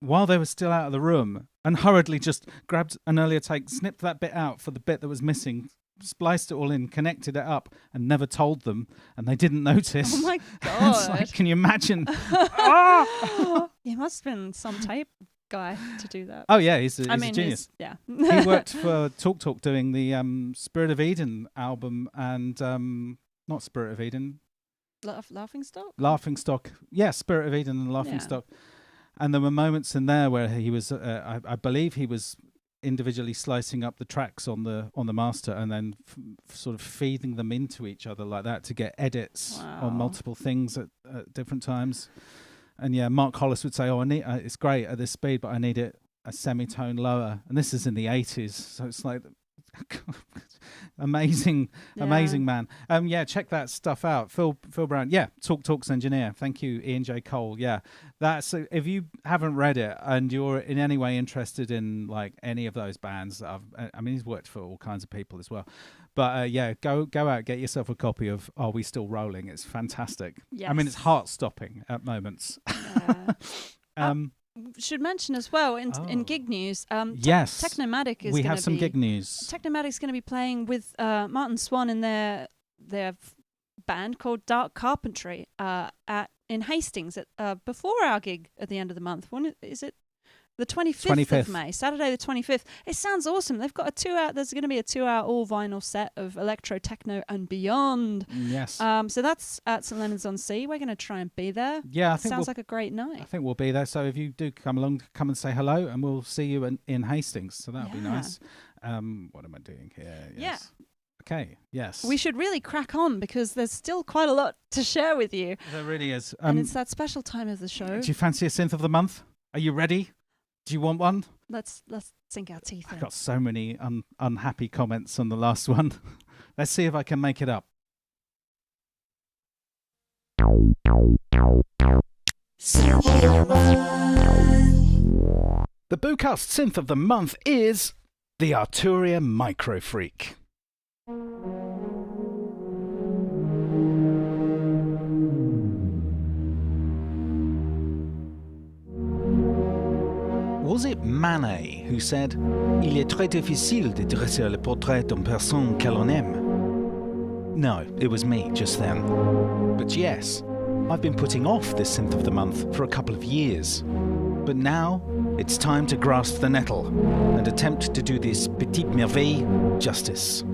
while they were still out of the room, and hurriedly just grabbed an earlier take, snipped that bit out for the bit that was missing, spliced it all in, connected it up, and never told them, and they didn't notice. Oh my God. It's like, can you imagine? He must have been some tape guy to do that. Oh yeah, he's a genius. Yeah. He worked for Talk Talk doing the Spirit of Eden album, and not Spirit of Eden. Laughing Stock? Laughing Stock. Yeah, Spirit of Eden and Laughing Stock. And there were moments in there where he was, I believe he was individually slicing up the tracks on the master, and then sort of feeding them into each other like that to get edits on multiple things at different times. And yeah, Mark Hollis would say, "Oh, I need it's great at this speed, but I need it a semitone lower." And this is in the 80s, so it's like amazing man. Yeah, check that stuff out. Phil Brown. Yeah, Talk's engineer. Thank you, Ian J. Cole. Yeah, that's if you haven't read it and you're in any way interested in like any of those bands. I mean, he's worked for all kinds of people as well. But yeah, go out, get yourself a copy of Are We Still Rolling? It's fantastic. Yes. I mean, it's heart-stopping at moments. Should mention as well in gig news. Yes, Technomatic is. We have some gig news. Technomatic's going to be playing with Martin Swan in their band called Dark Carpentry in Hastings before our gig at the end of the month. When is it? The 25th of May, Saturday the 25th. It sounds awesome. They've got there's going to be a 2-hour all vinyl set of electro, techno and beyond. Yes. So that's at St Leonard's on Sea. We're going to try and be there. Yeah, I think sounds like a great night. I think we'll be there. So if you do come along, come and say hello, and we'll see you in Hastings. So that'll be nice. What am I doing here? Yes. Yeah. Okay, yes. We should really crack on because there's still quite a lot to share with you. There really is. And it's that special time of the show. Do you fancy a synth of the month? Are you ready? Do you want one? Let's sink our teeth in. I've got so many unhappy comments on the last one. Let's see if I can make it up. The BOOcast synth of the month is the Arturia MicroFreak. Was it Manet who said, "Il est très difficile de dresser le portrait d'une personne que l'on aime"? No, it was me just then. But yes, I've been putting off this synth of the month for a couple of years. But now, it's time to grasp the nettle and attempt to do this petite merveille justice.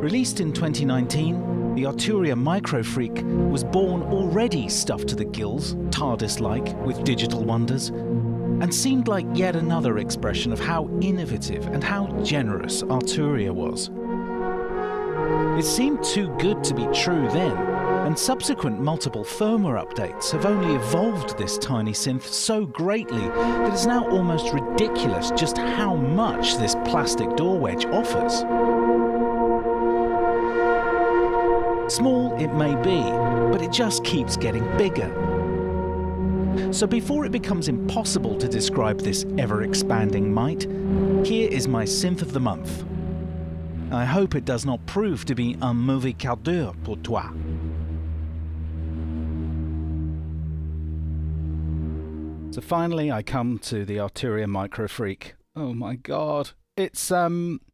Released in 2019, the Arturia MicroFreak was born already stuffed to the gills, TARDIS-like, with digital wonders, and seemed like yet another expression of how innovative and how generous Arturia was. It seemed too good to be true then, and subsequent multiple firmware updates have only evolved this tiny synth so greatly that it's now almost ridiculous just how much this plastic door wedge offers. Small it may be, but it just keeps getting bigger. So before it becomes impossible to describe this ever-expanding might, here is my synth of the month. I hope it does not prove to be un mauvais quart d'heure pour toi. So finally I come to the Arturia MicroFreak. Oh my god, it's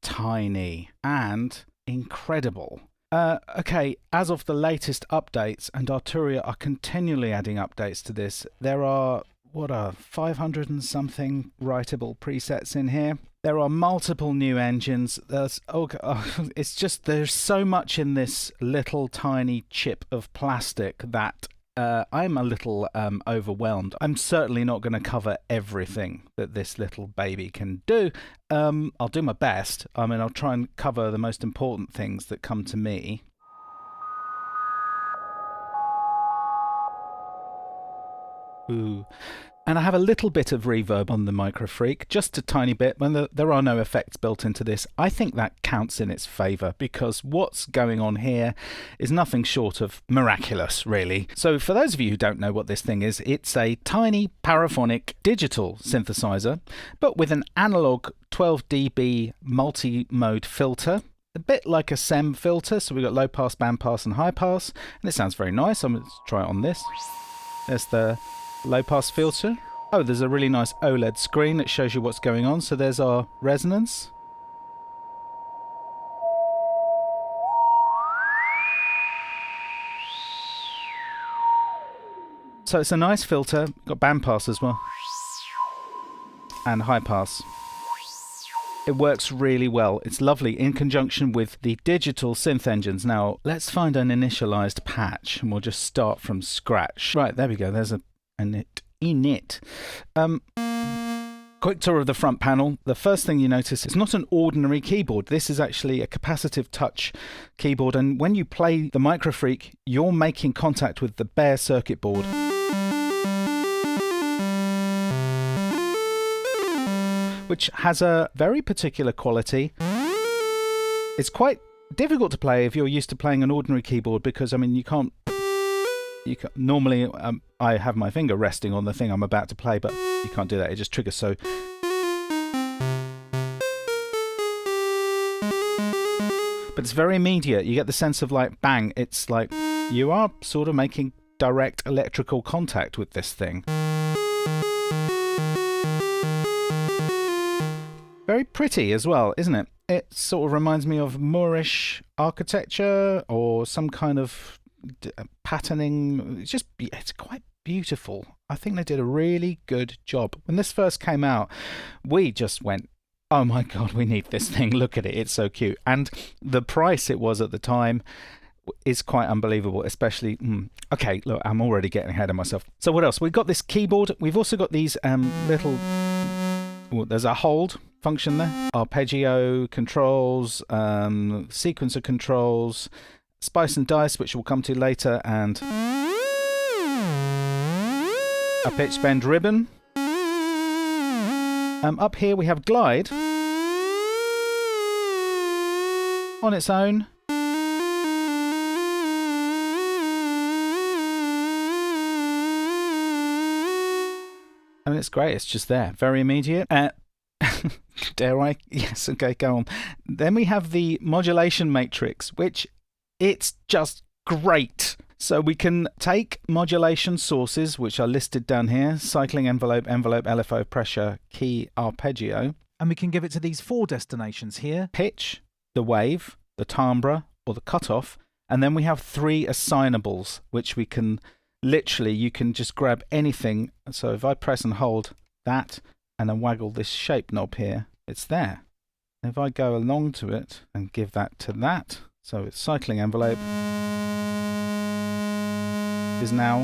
tiny and incredible. Okay, as of the latest updates, and Arturia are continually adding updates to this, there are, 500 and something writable presets in here. There are multiple new engines. It's just, there's so much in this little tiny chip of plastic that I'm a little overwhelmed. I'm certainly not going to cover everything that this little baby can do. I'll do my best. I mean, I'll try and cover the most important things that come to me. Ooh. And I have a little bit of reverb on the MicroFreak, just a tiny bit, when there are no effects built into this. I think that counts in its favour, because what's going on here is nothing short of miraculous, really. So for those of you who don't know what this thing is, it's a tiny paraphonic digital synthesizer, but with an analog 12 dB multi-mode filter, a bit like a SEM filter. So we've got low pass, band pass and high pass, and it sounds very nice. I'm going to try it on this. There's the low pass filter. Oh, there's a really nice OLED screen that shows you what's going on. So there's our resonance. So it's a nice filter. Got band pass as well. And high pass. It works really well. It's lovely in conjunction with the digital synth engines. Now, let's find an initialized patch and we'll just start from scratch. Right, there we go. There's an init. Quick tour of the front panel. The first thing you notice, it's not an ordinary keyboard. This is actually a capacitive touch keyboard, and when you play the MicroFreak, you're making contact with the bare circuit board. Which has a very particular quality. It's quite difficult to play if you're used to playing an ordinary keyboard, because, I mean, you can't normally I have my finger resting on the thing I'm about to play, but you can't do that. It just triggers. So but it's very immediate. You get the sense of like bang. It's like you are sort of making direct electrical contact with this thing. Very pretty as well, isn't it? It sort of reminds me of Moorish architecture or some kind of patterning. It's quite beautiful. I think they did a really good job. When this first came out, we just went, oh my god, we need this thing. Look at it, it's so cute. And the price it was at the time is quite unbelievable, especially okay, look, I'm already getting ahead of myself. So what else? We've got this keyboard. We've also got these little there's a hold function there, arpeggio controls, sequencer controls, spice and dice, which we'll come to later, and a pitch bend ribbon. Up here we have glide on its own. I mean, it's great. It's just there. Very immediate. Dare I? Yes, okay, go on. Then we have the modulation matrix, which it's just great. So we can take modulation sources, which are listed down here: cycling envelope, envelope, LFO, pressure, key, arpeggio. And we can give it to these 4 destinations here: pitch, the wave, the timbre, or the cutoff. And then we have 3 assignables, which we can literally, you can just grab anything. So if I press and hold that and then waggle this shape knob here, it's there. If I go along to it and give that to that, so it's cycling envelope is now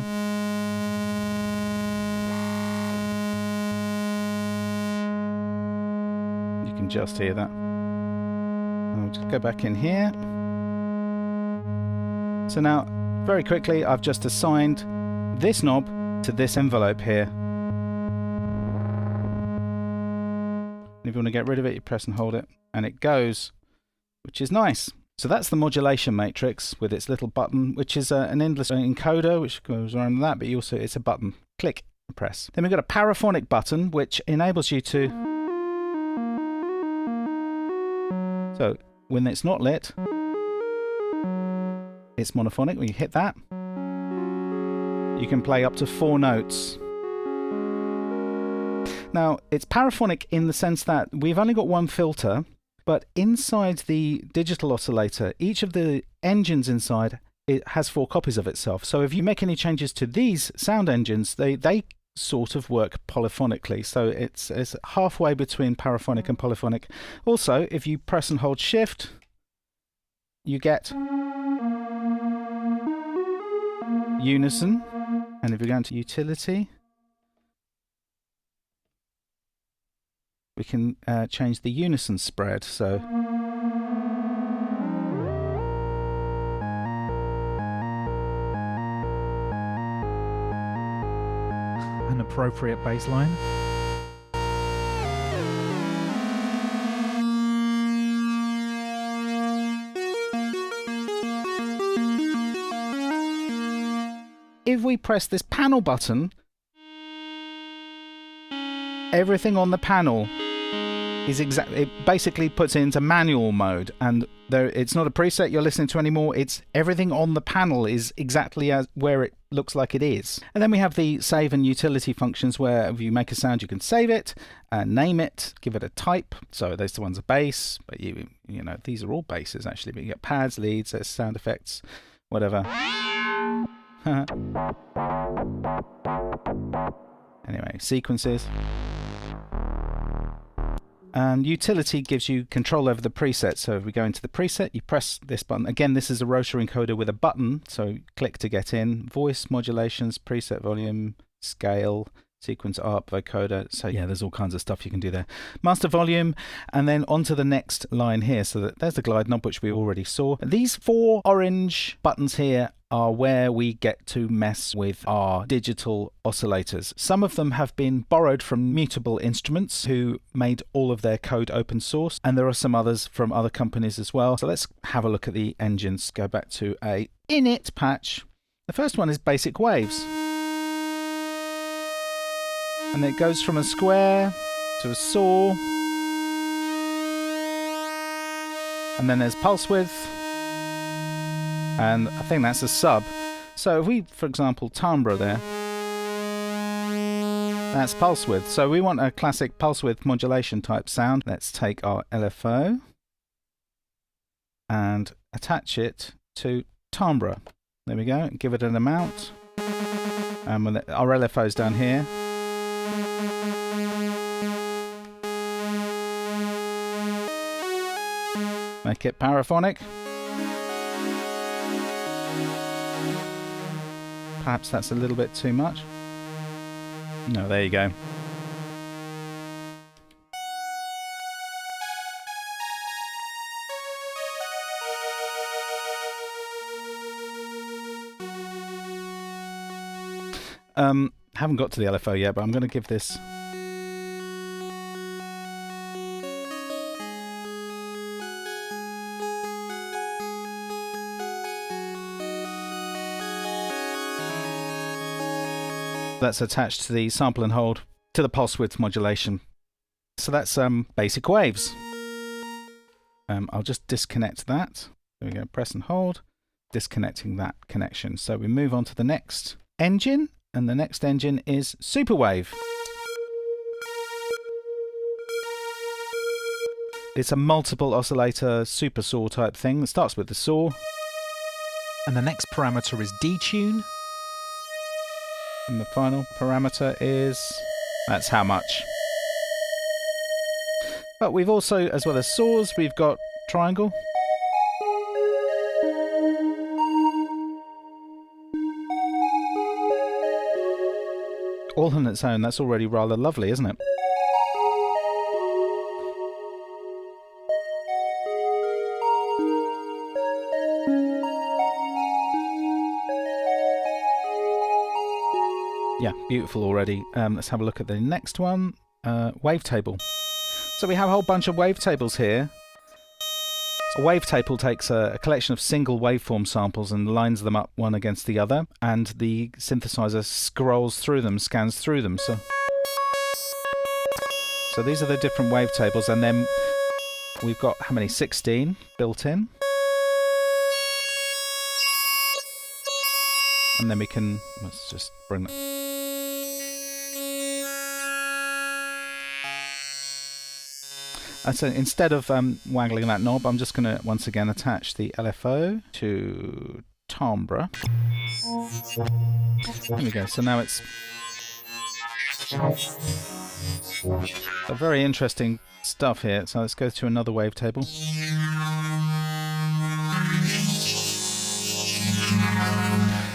you can just hear that. I'll just go back in here. So now Very quickly, I've just assigned this knob to this envelope here. And if you want to get rid of it, you press and hold it, and it goes, which is nice. So that's the modulation matrix with its little button, which is an endless encoder, which goes around that, but also it's a button. Click and press. Then we've got a paraphonic button, which enables you to... So when it's not lit, it's monophonic. When you hit that, you can play up to 4 notes. Now, it's paraphonic in the sense that we've only got one filter, but inside the digital oscillator, each of the engines inside, it has 4 copies of itself. So if you make any changes to these sound engines, they sort of work polyphonically. So it's halfway between paraphonic and polyphonic. Also, if you press and hold Shift, you get unison. And if we go into utility, we can change the unison spread. So an appropriate bass line. If we press this panel button, everything on the panel is it basically puts it into manual mode, and it's not a preset you're listening to anymore. It's everything on the panel is exactly as where it looks like it is. And then we have the save and utility functions, where if you make a sound, you can save it, name it, give it a type. So those ones are bass, but you know these are all basses actually. But you get pads, leads, sound effects, whatever. Anyway, sequences. And utility gives you control over the preset. So if we go into the preset, you press this button. Again, this is a Rosssha encoder with a button. So click to get in. Voice, modulations, preset volume, scale, sequence ARP, vocoder. So yeah, there's all kinds of stuff you can do there. Master volume, and then onto the next line here. So there's the glide knob, which we already saw. These 4 orange buttons here are where we get to mess with our digital oscillators. Some of them have been borrowed from Mutable Instruments, who made all of their code open source, and there are some others from other companies as well. So let's have a look at the engines. Go back to a init patch. The first one is basic waves. And it goes from a square to a saw. And then there's pulse width. And I think that's a sub. So if we, for example, timbre there, that's pulse width. So we want a classic pulse width modulation type sound. Let's take our LFO and attach it to timbre. There we go. Give it an amount. And with our LFO's down here. Make it paraphonic. Perhaps that's a little bit too much. No, there you go. Haven't got to the LFO yet, but I'm going to give this... That's attached to the sample and hold to the pulse width modulation. So that's basic waves. I'll just disconnect that. There we go, press and hold, disconnecting that connection. So we move on to the next engine, and the next engine is Superwave. It's a multiple oscillator super saw type thing. It starts with the saw. And the next parameter is detune. And the final parameter is, that's how much. But we've also, as well as saws, we've got triangle. All on its own, that's already rather lovely, isn't it? beautiful already. Let's have a look at the next one. Wavetable. So we have a whole bunch of wavetables here. A wavetable takes a collection of single waveform samples and lines them up one against the other, and the synthesizer scrolls through them, scans through them. So these are the different wavetables, and then we've got how many? 16 built in. And then we can, let's just bring that. And so instead of waggling that knob, I'm just going to once again attach the LFO to timbre. There we go. So now it's a very interesting stuff here. So let's go to another wavetable.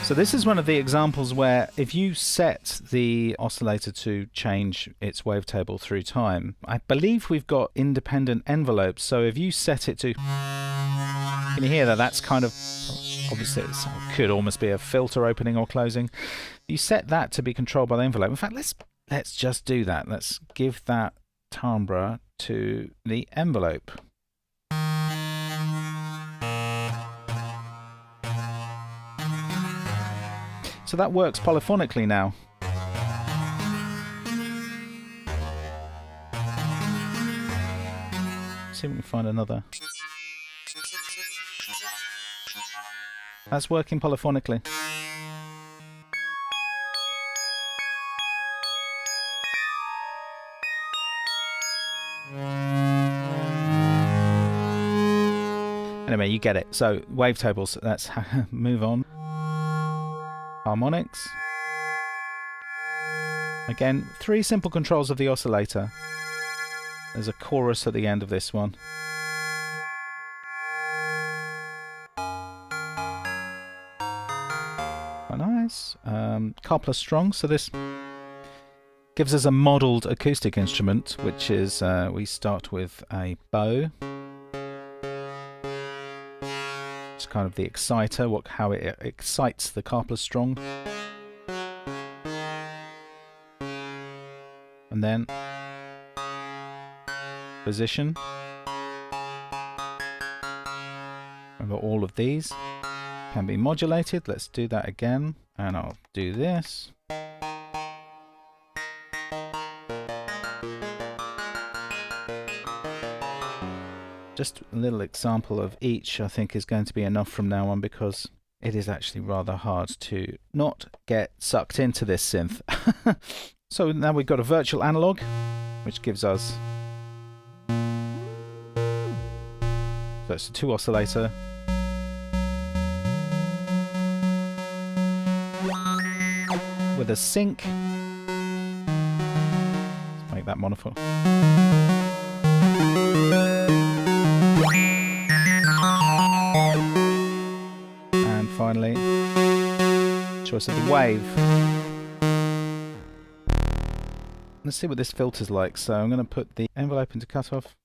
So this is one of the examples where if you set the oscillator to change its wavetable through time, I believe we've got independent envelopes. So if you set it to, can you hear that? That's kind of, obviously it could almost be a filter opening or closing. You set that to be controlled by the envelope. In fact, let's just do that. Let's give that timbre to the envelope. So that works polyphonically now. See if we can find another. That's working polyphonically. Anyway, you get it. So wavetables, let's move on. Harmonics. Again, 3 simple controls of the oscillator. There's a chorus at the end of this one. Quite nice. Coupler strong, so this gives us a modelled acoustic instrument, which is, we start with a bow. Kind of the exciter, how it excites the coupler strong, and then position. Remember, all of these can be modulated. Let's do that again, and I'll do this. Just a little example of each, I think, is going to be enough from now on, because it is actually rather hard to not get sucked into this synth. So now we've got a virtual analog, which gives us, so it's a 2 oscillator. With a sync. Let's make that monophone. Finally, choice of the wave. Let's see what this filter's like. So I'm going to put the envelope into cutoff.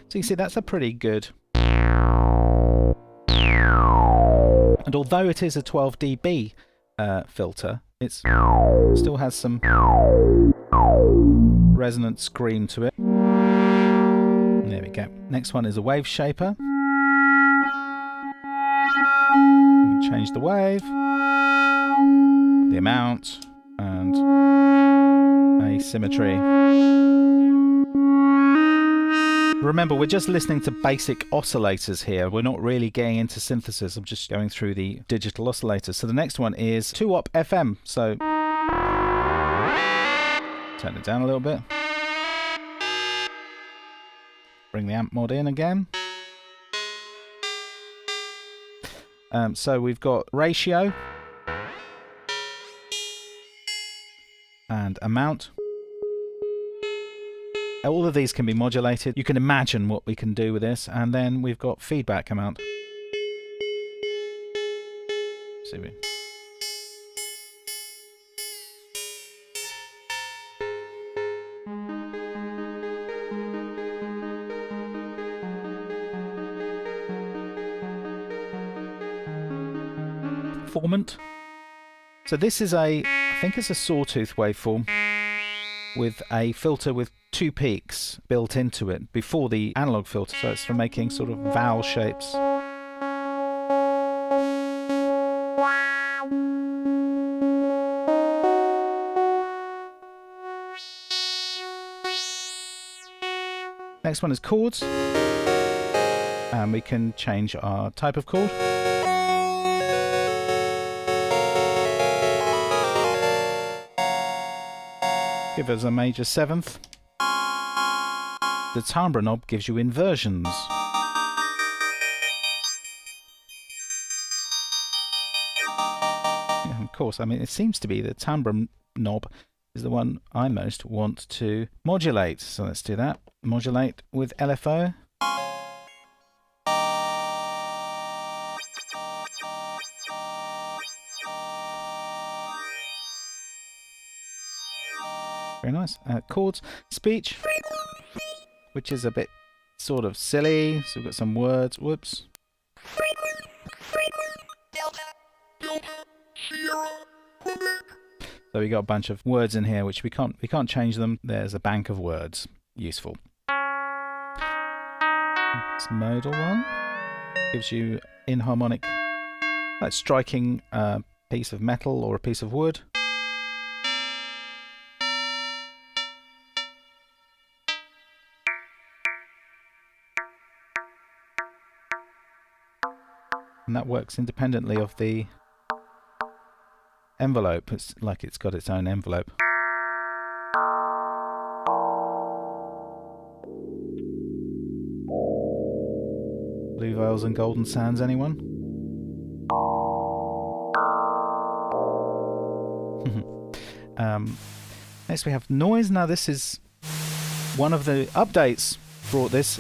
So you see that's a pretty good. And although it is a 12 dB filter, it still has some resonant scream to it. There we go. Next one is a wave shaper. We can change the wave, the amount, and asymmetry. Remember, we're just listening to basic oscillators here. We're not really getting into synthesis. I'm just going through the digital oscillators. So the next one is 2-op FM. So turn it down a little bit. Bring the amp mod in again. So we've got ratio and amount. All of these can be modulated. You can imagine what we can do with this. And then we've got feedback amount. See we. formant. So this is I think it's a sawtooth waveform with a filter with 2 peaks built into it before the analog filter. So it's for making sort of vowel shapes. Next one is chords. And we can change our type of chord. Give us a major 7th. The timbre knob gives you inversions. Yeah, of course, I mean, it seems to be the timbre knob is the one I most want to modulate. So let's do that. Modulate with LFO. Very nice. Chords, speech, which is a bit sort of silly. So we've got some words. Whoops. So we got a bunch of words in here which we can't change them. There's a bank of words. Useful. This modal one gives you inharmonic, like striking a piece of metal or a piece of wood. And that works independently of the envelope. It's like it's got its own envelope. Blue vowels and golden sounds, anyone? Next we have noise. Now this is one of the updates brought this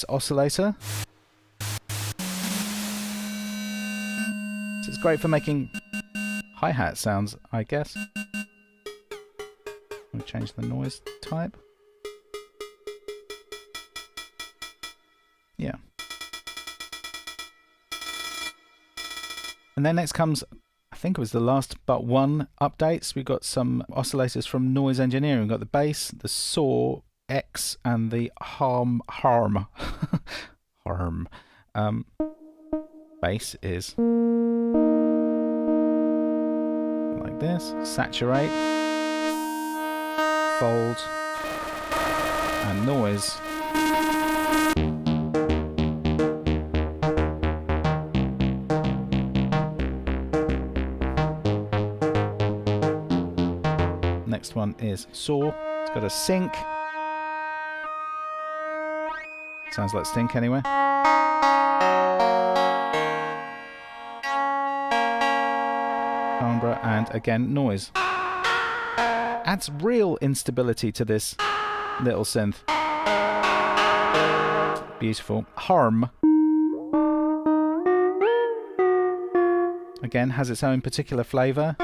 oscillator. It's great for making hi-hat sounds, I guess. I'll change the noise type. Yeah. And then next comes, I think it was the last but one updates. We've got some oscillators from Noise Engineering. We've got the bass, the saw X, and the harm. Bass is like this. Saturate, fold, and noise. Next one is saw. It's got a sync. Sounds like stink anyway. Timbre, and again noise. Adds real instability to this little synth. Beautiful. Harm. Again, has its own particular flavour.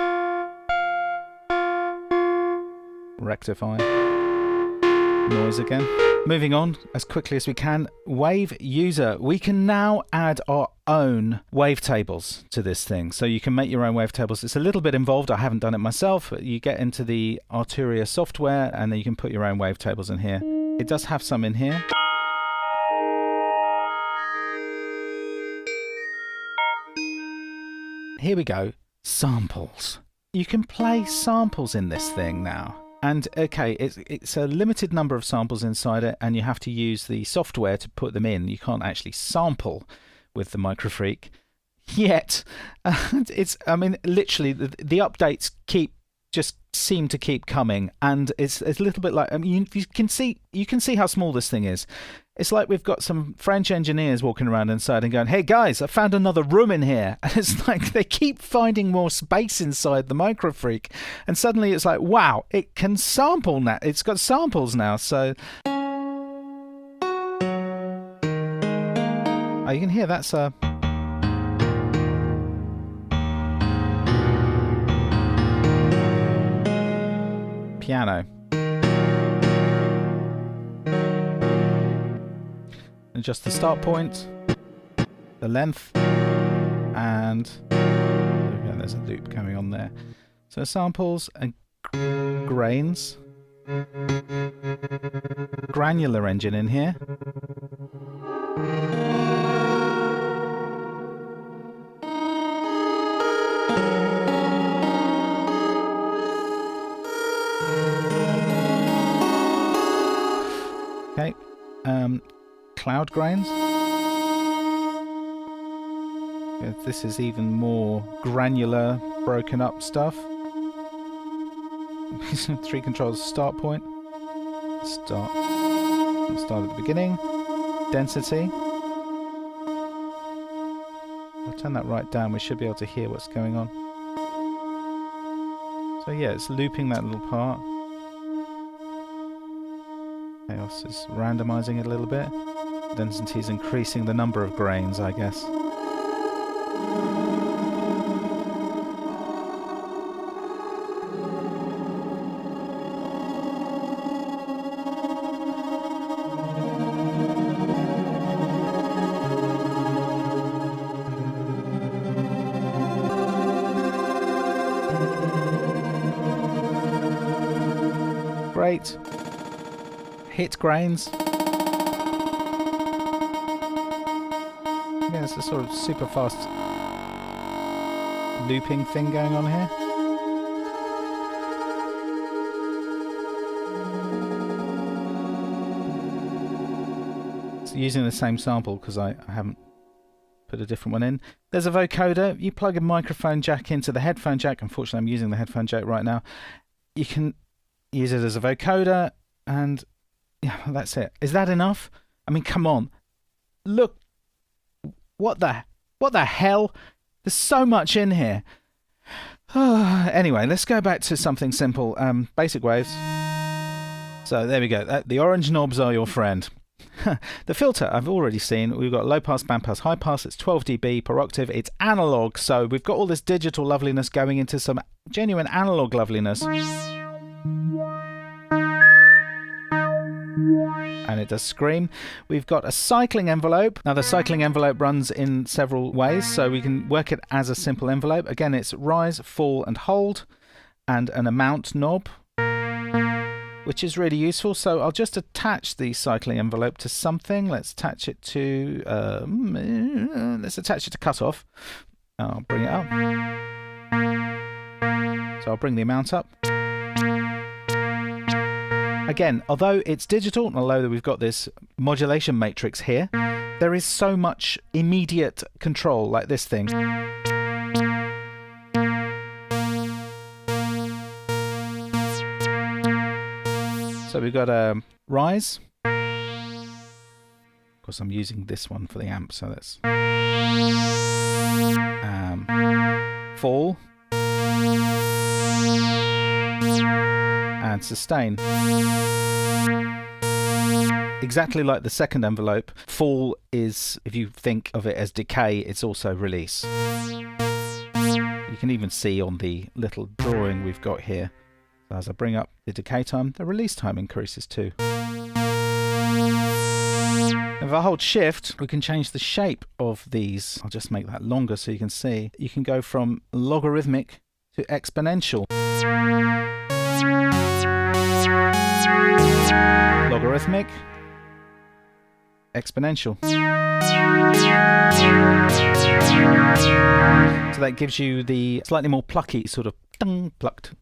Rectify. Noise again. Moving on as quickly as we can. Wave user. We can now add our own wavetables to this thing. So you can make your own wavetables. It's a little bit involved. I haven't done it myself. You get into the Arturia software and then you can put your own wavetables in here. It does have some in here. Here we go. Samples. You can play samples in this thing now. And okay, it's a limited number of samples inside it, and you have to use the software to put them in. You can't actually sample with the MicroFreak yet. I mean, literally, the updates just seem to keep coming, and it's a little bit like, I mean, you can see how small this thing is. It's like we've got some French engineers walking around inside and going, "Hey guys, I found another room in here." And it's like they keep finding more space inside the MicroFreak, and suddenly it's like, wow, it can sample now. It's got samples now, so you can hear that's a piano. Adjust the start point, the length. and there we go, there's a loop going on there. So samples and grains. Granular engine in here. Okay, cloud grains. Yeah, this is even more granular, broken up stuff. 3 controls, start point, start at the beginning, density. I'll turn that right down, we should be able to hear what's going on. So yeah, it's looping that little part. Chaos is randomizing it a little bit. Density is increasing the number of grains, I guess. Great. Hit grains. Yeah, it's a sort of super fast looping thing going on here. It's using the same sample because I haven't put a different one in. There's a vocoder. You plug a microphone jack into the headphone jack. Unfortunately, I'm using the headphone jack right now. You can use it as a vocoder, and yeah, that's it. Is that enough? I mean, come on. Look. What the hell? There's so much in here. Anyway, let's go back to something simple. Basic waves. So there we go. The orange knobs are your friend. The filter I've already seen. We've got low pass, band pass, high pass. It's 12 dB per octave. It's analog, so we've got all this digital loveliness going into some genuine analog loveliness. And it does scream. We've got a cycling envelope. Now the cycling envelope runs in several ways, so we can work it as a simple envelope. Again, it's rise, fall and hold, and an amount knob, which is really useful. So I'll just attach the cycling envelope to something. Let's attach it to cutoff. I'll bring it up. So I'll bring the amount up. Again, although it's digital, and although we've got this modulation matrix here, there is so much immediate control, like this thing. So we've got a rise. Of course, I'm using this one for the amp, so that's fall. And sustain. Exactly like the second envelope, fall is, if you think of it as decay, it's also release. You can even see on the little drawing we've got here. So as I bring up the decay time, the release time increases too. If I hold shift, we can change the shape of these. I'll just make that longer so you can see. You can go from logarithmic to exponential. Logarithmic, exponential. So that gives you the slightly more plucky sort of plucked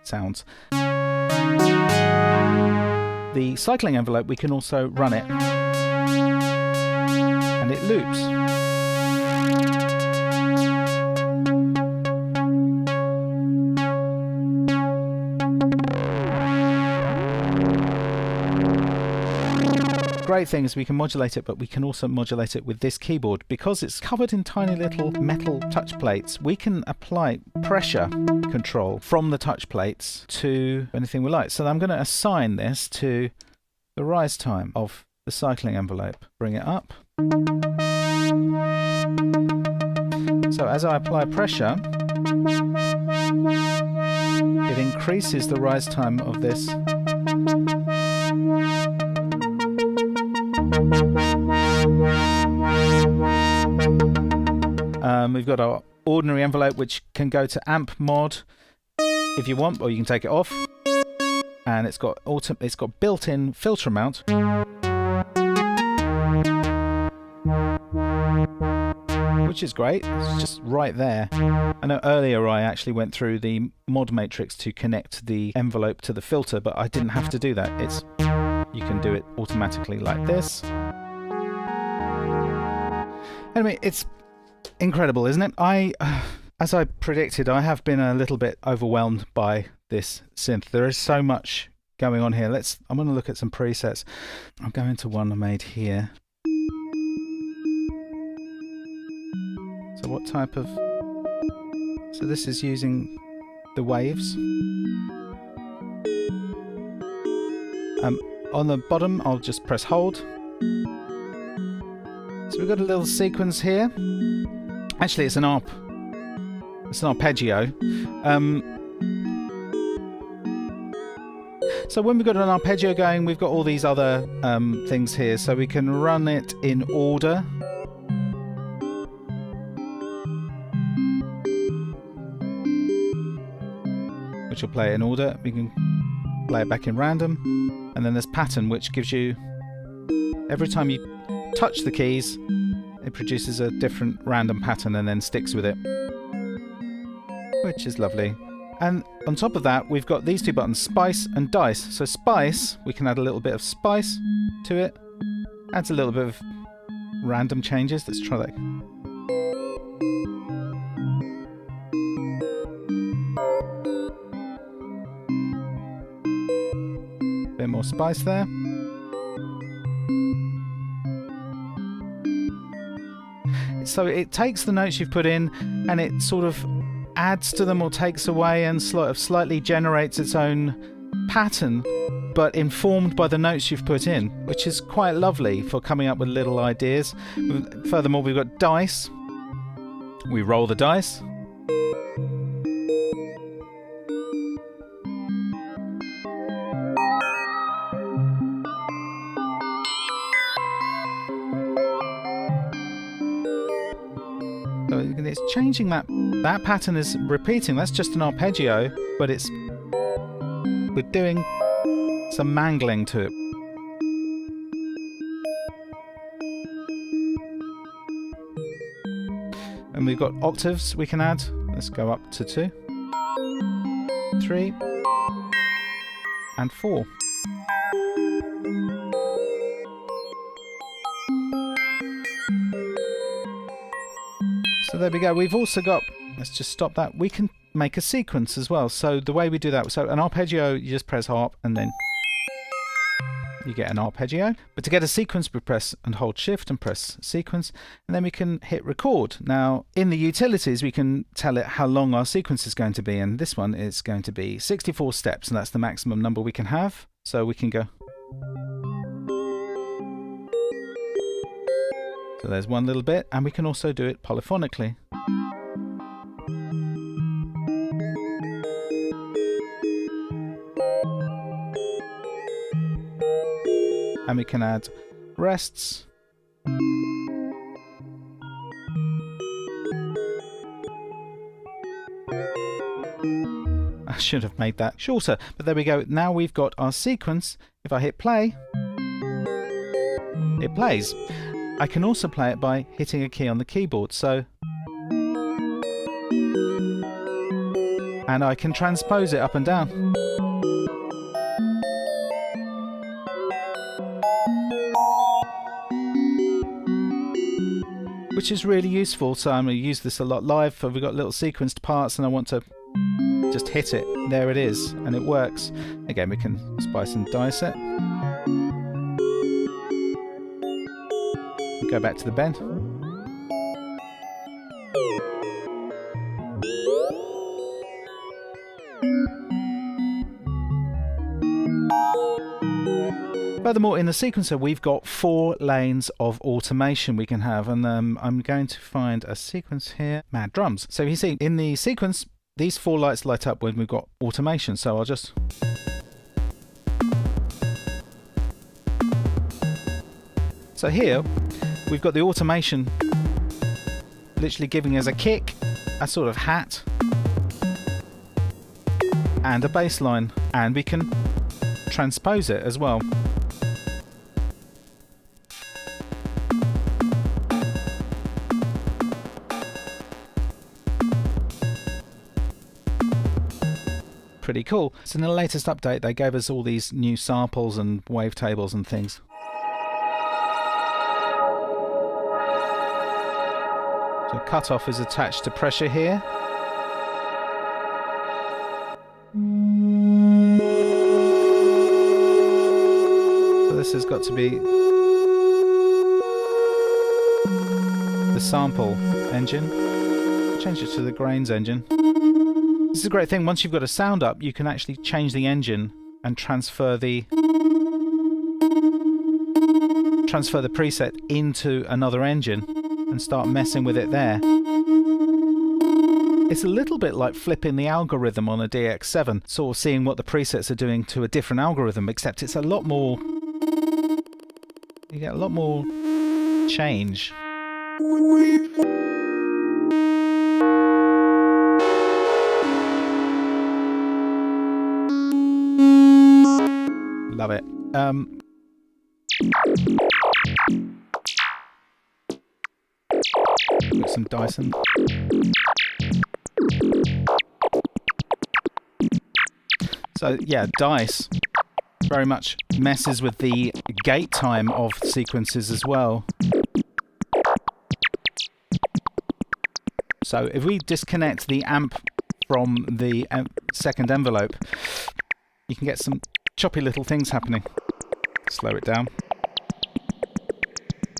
sounds. The cycling envelope, we can also run it and it loops. Great thing is we can modulate it, but we can also modulate it with this keyboard. Because it's covered in tiny little metal touch plates, we can apply pressure control from the touch plates to anything we like. So I'm going to assign this to the rise time of the cycling envelope. Bring it up. So as I apply pressure, it increases the rise time of this. We've got our ordinary envelope, which can go to amp mod if you want, or you can take it off. And it's got built-in filter mount. Which is great. It's just right there. I know earlier I actually went through the mod matrix to connect the envelope to the filter, but I didn't have to do that. You can do it automatically like this. Anyway, it's incredible, isn't it? As I predicted, I have been a little bit overwhelmed by this synth. There is so much going on here. I'm going to look at some presets. I'm going to one I made here. So what type of... So this is using the waves. On the bottom, I'll just press hold. So we've got a little sequence here. Actually, it's an arp. It's an arpeggio. So when we've got an arpeggio going, we've got all these other things here. So we can run it in order. Which will play it in order. We can play it back in random. And then there's pattern, which gives you... Every time you touch the keys, it produces a different random pattern and then sticks with it. Which is lovely. And on top of that, we've got these two buttons, spice and dice. So spice, we can add a little bit of spice to it. Adds a little bit of random changes. Let's try that. Bit more spice there. So it takes the notes you've put in and it sort of adds to them or takes away and slightly generates its own pattern, but informed by the notes you've put in, which is quite lovely for coming up with little ideas. Furthermore, we've got dice. We roll the dice. So it's changing that pattern is repeating. That's just an arpeggio, but we're doing some mangling to it. And we've got octaves we can add. Let's go up to 2, 3, and 4. So there we go. We've also got, let's just stop that. We can make a sequence as well. So the way we do that, so an arpeggio, you just press harp and then you get an arpeggio. But to get a sequence, we press and hold shift and press sequence, and then we can hit record. Now in the utilities, we can tell it how long our sequence is going to be, and this one is going to be 64 steps, and that's the maximum number we can have. So we can go. So there's one little bit, and we can also do it polyphonically. And we can add rests. I should have made that shorter, but there we go. Now we've got our sequence. If I hit play, it plays. I can also play it by hitting a key on the keyboard, so... And I can transpose it up and down. Which is really useful, so I'm going to use this a lot live. We've got little sequenced parts and I want to just hit it. There it is, and it works. Again, we can spice and dice it. Go back to the bend. Furthermore, in the sequencer, we've got 4 lanes of automation we can have, and I'm going to find a sequence here. Mad drums. So you see, in the sequence, these 4 lights light up when we've got automation. So I'll just... So here, we've got the automation literally giving us a kick, a sort of hat, and a bass line, and we can transpose it as well. Pretty cool. So in the latest update they gave us all these new samples and wavetables and things. So cutoff is attached to pressure here. So this has got to be the sample engine. Change it to the grains engine. This is a great thing. Once you've got a sound up, you can actually change the engine and transfer the preset into another engine and start messing with it there. It's a little bit like flipping the algorithm on a DX7, sort of seeing what the presets are doing to a different algorithm, except it's a lot more... You get a lot more change. Love it. Got some Dyson. So yeah, Dice very much messes with the gate time of sequences as well. So if we disconnect the amp from the second envelope, you can get some choppy little things happening. Slow it down.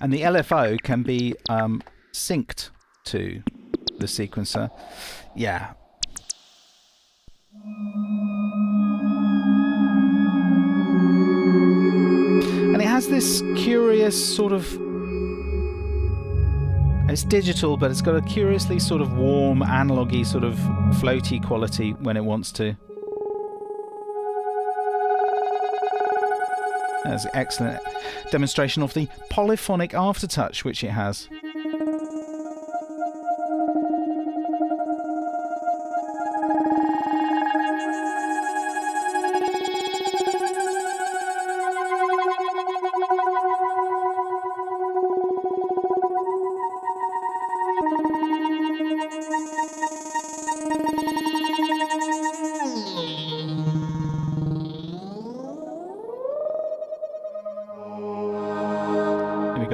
And the LFO can be synced to the sequencer. Yeah. And it has this curious sort of... It's digital, but it's got a curiously sort of warm, analogy, sort of floaty quality when it wants to. That's an excellent demonstration of the polyphonic aftertouch which it has.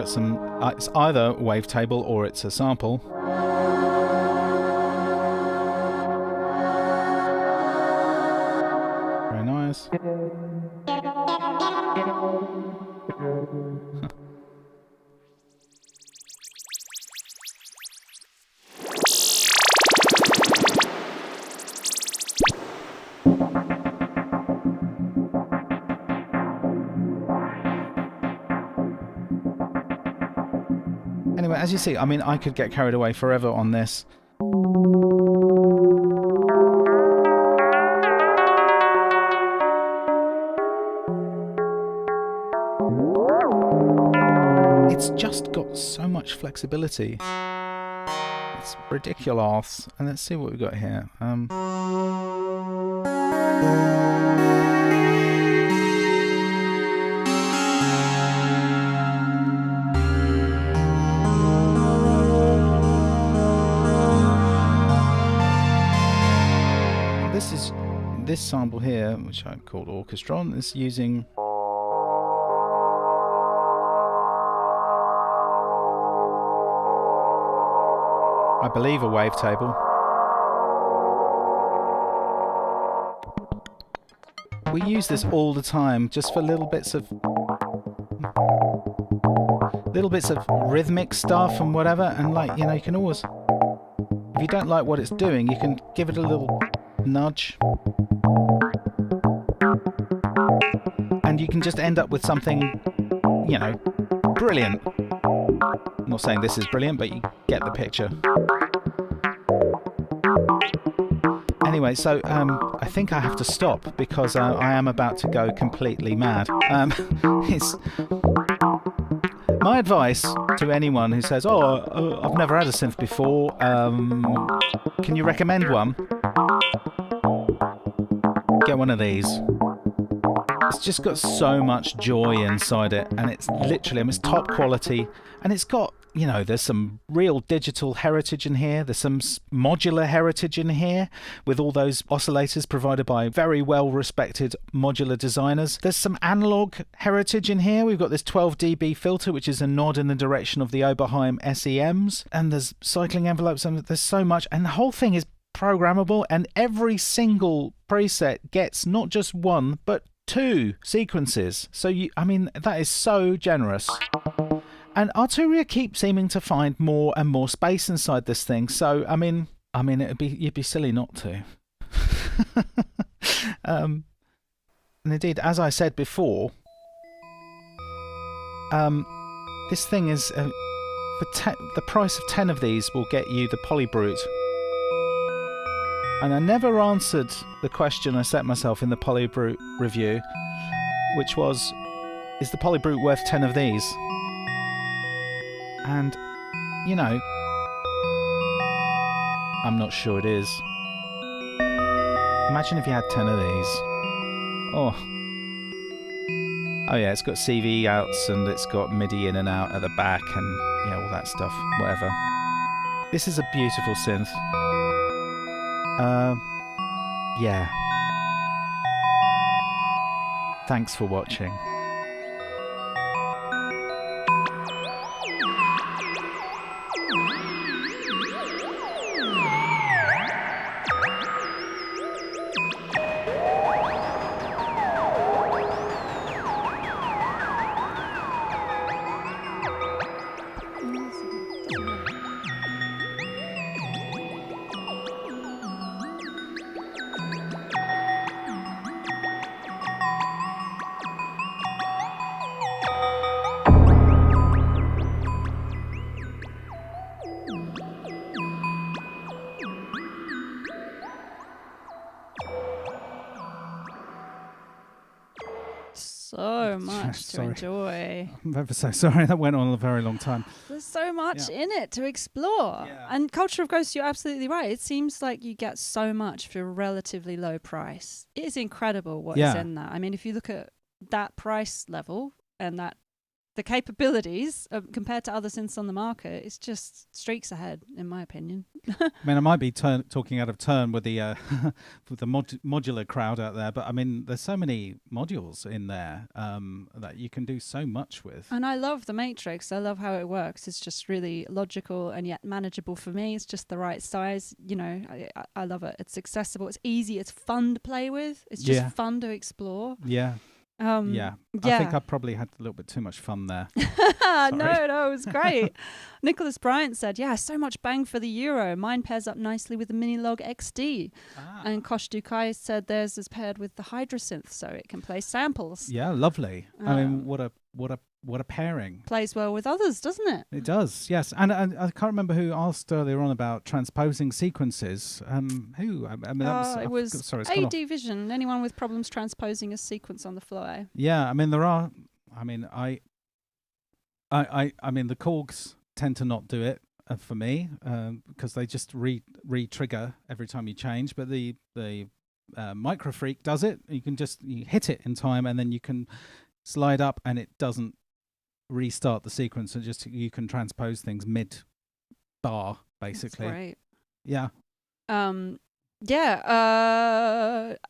Some, it's either wavetable or it's a sample. Very nice. Anyway, as you see, I mean, I could get carried away forever on this. It's just got so much flexibility. It's ridiculous. And let's see what we've got here. This sample here, which I called Orchestra, is using I believe a wavetable. We use this all the time just for little bits of rhythmic stuff and whatever, and like, you know, you can always, if you don't like what it's doing, you can give it a little nudge. And you can just end up with something, you know, brilliant. I'm not saying this is brilliant, but you get the picture. Anyway, so I think I have to stop because I am about to go completely mad. My advice to anyone who says, I've never had a synth before, can you recommend one? Get one of these. It's just got so much joy inside it, and it's literally, it's top quality, and it's got, there's some real digital heritage in here. There's some modular heritage in here with all those oscillators provided by very well-respected modular designers. There's some analog heritage in here. We've got this 12 dB filter, which is a nod in the direction of the Oberheim SEMs, and there's cycling envelopes, and there's so much, and the whole thing is programmable, and every single preset gets not just one, but 2 sequences. So that is so generous. And Arturia keeps seeming to find more and more space inside this thing. So you'd be silly not to. And indeed, as I said before, this thing is the price of 10 of these will get you the Polybrute. And I never answered the question I set myself in the Polybrute review, which was, is the Polybrute worth 10 of these? And, I'm not sure it is. Imagine if you had 10 of these. Oh yeah, it's got CV outs, and it's got MIDI in and out at the back, and all that stuff, whatever. This is a beautiful synth. Yeah. Thanks for watching. So much to enjoy. I'm ever so sorry. That went on a very long time. There's so much in it to explore. Yeah. And Culture of Ghosts, you're absolutely right. It seems like you get so much for a relatively low price. It is incredible what is in that. I mean, if you look at that price level and the capabilities compared to other synths on the market, it's just streaks ahead, in my opinion. I mean, I might be talking out of turn with the with the modular crowd out there, but I mean, there's so many modules in there that you can do so much with. And I love the matrix. I love how it works. It's just really logical and yet manageable for me. It's just the right size. I love it. It's accessible. It's easy. It's fun to play with. It's just fun to explore. Yeah. I think I probably had a little bit too much fun there. No, it was great. Nicholas Bryant said, so much bang for the euro. Mine pairs up nicely with the Minilog XD. And Kosh Dukai said theirs is paired with the Hydrasynth, so it can play samples. Yeah, lovely. I mean, what a pairing. Plays well with others, doesn't it? It does, yes. And I can't remember who asked earlier on about transposing sequences. Who? I mean, it was AD Vision. Anyone with problems transposing a sequence on the fly? Yeah, I mean, there are. I mean, I mean, the Korgs tend to not do it for me because they just re-trigger every time you change. But the MicroFreak does it. You hit it in time, and then you can slide up, and it doesn't restart the sequence, and you can transpose things mid bar basically. That's great. Yeah.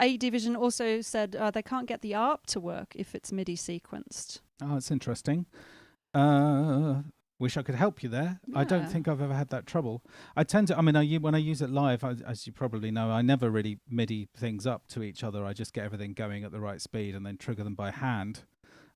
A Division also said they can't get the ARP to work if it's MIDI sequenced. Oh, that's interesting. Wish I could help you there. I don't think I've ever had that trouble. I tend to, when I use it live, as you probably know, I never really MIDI things up to each other. I just get everything going at the right speed and then trigger them by hand.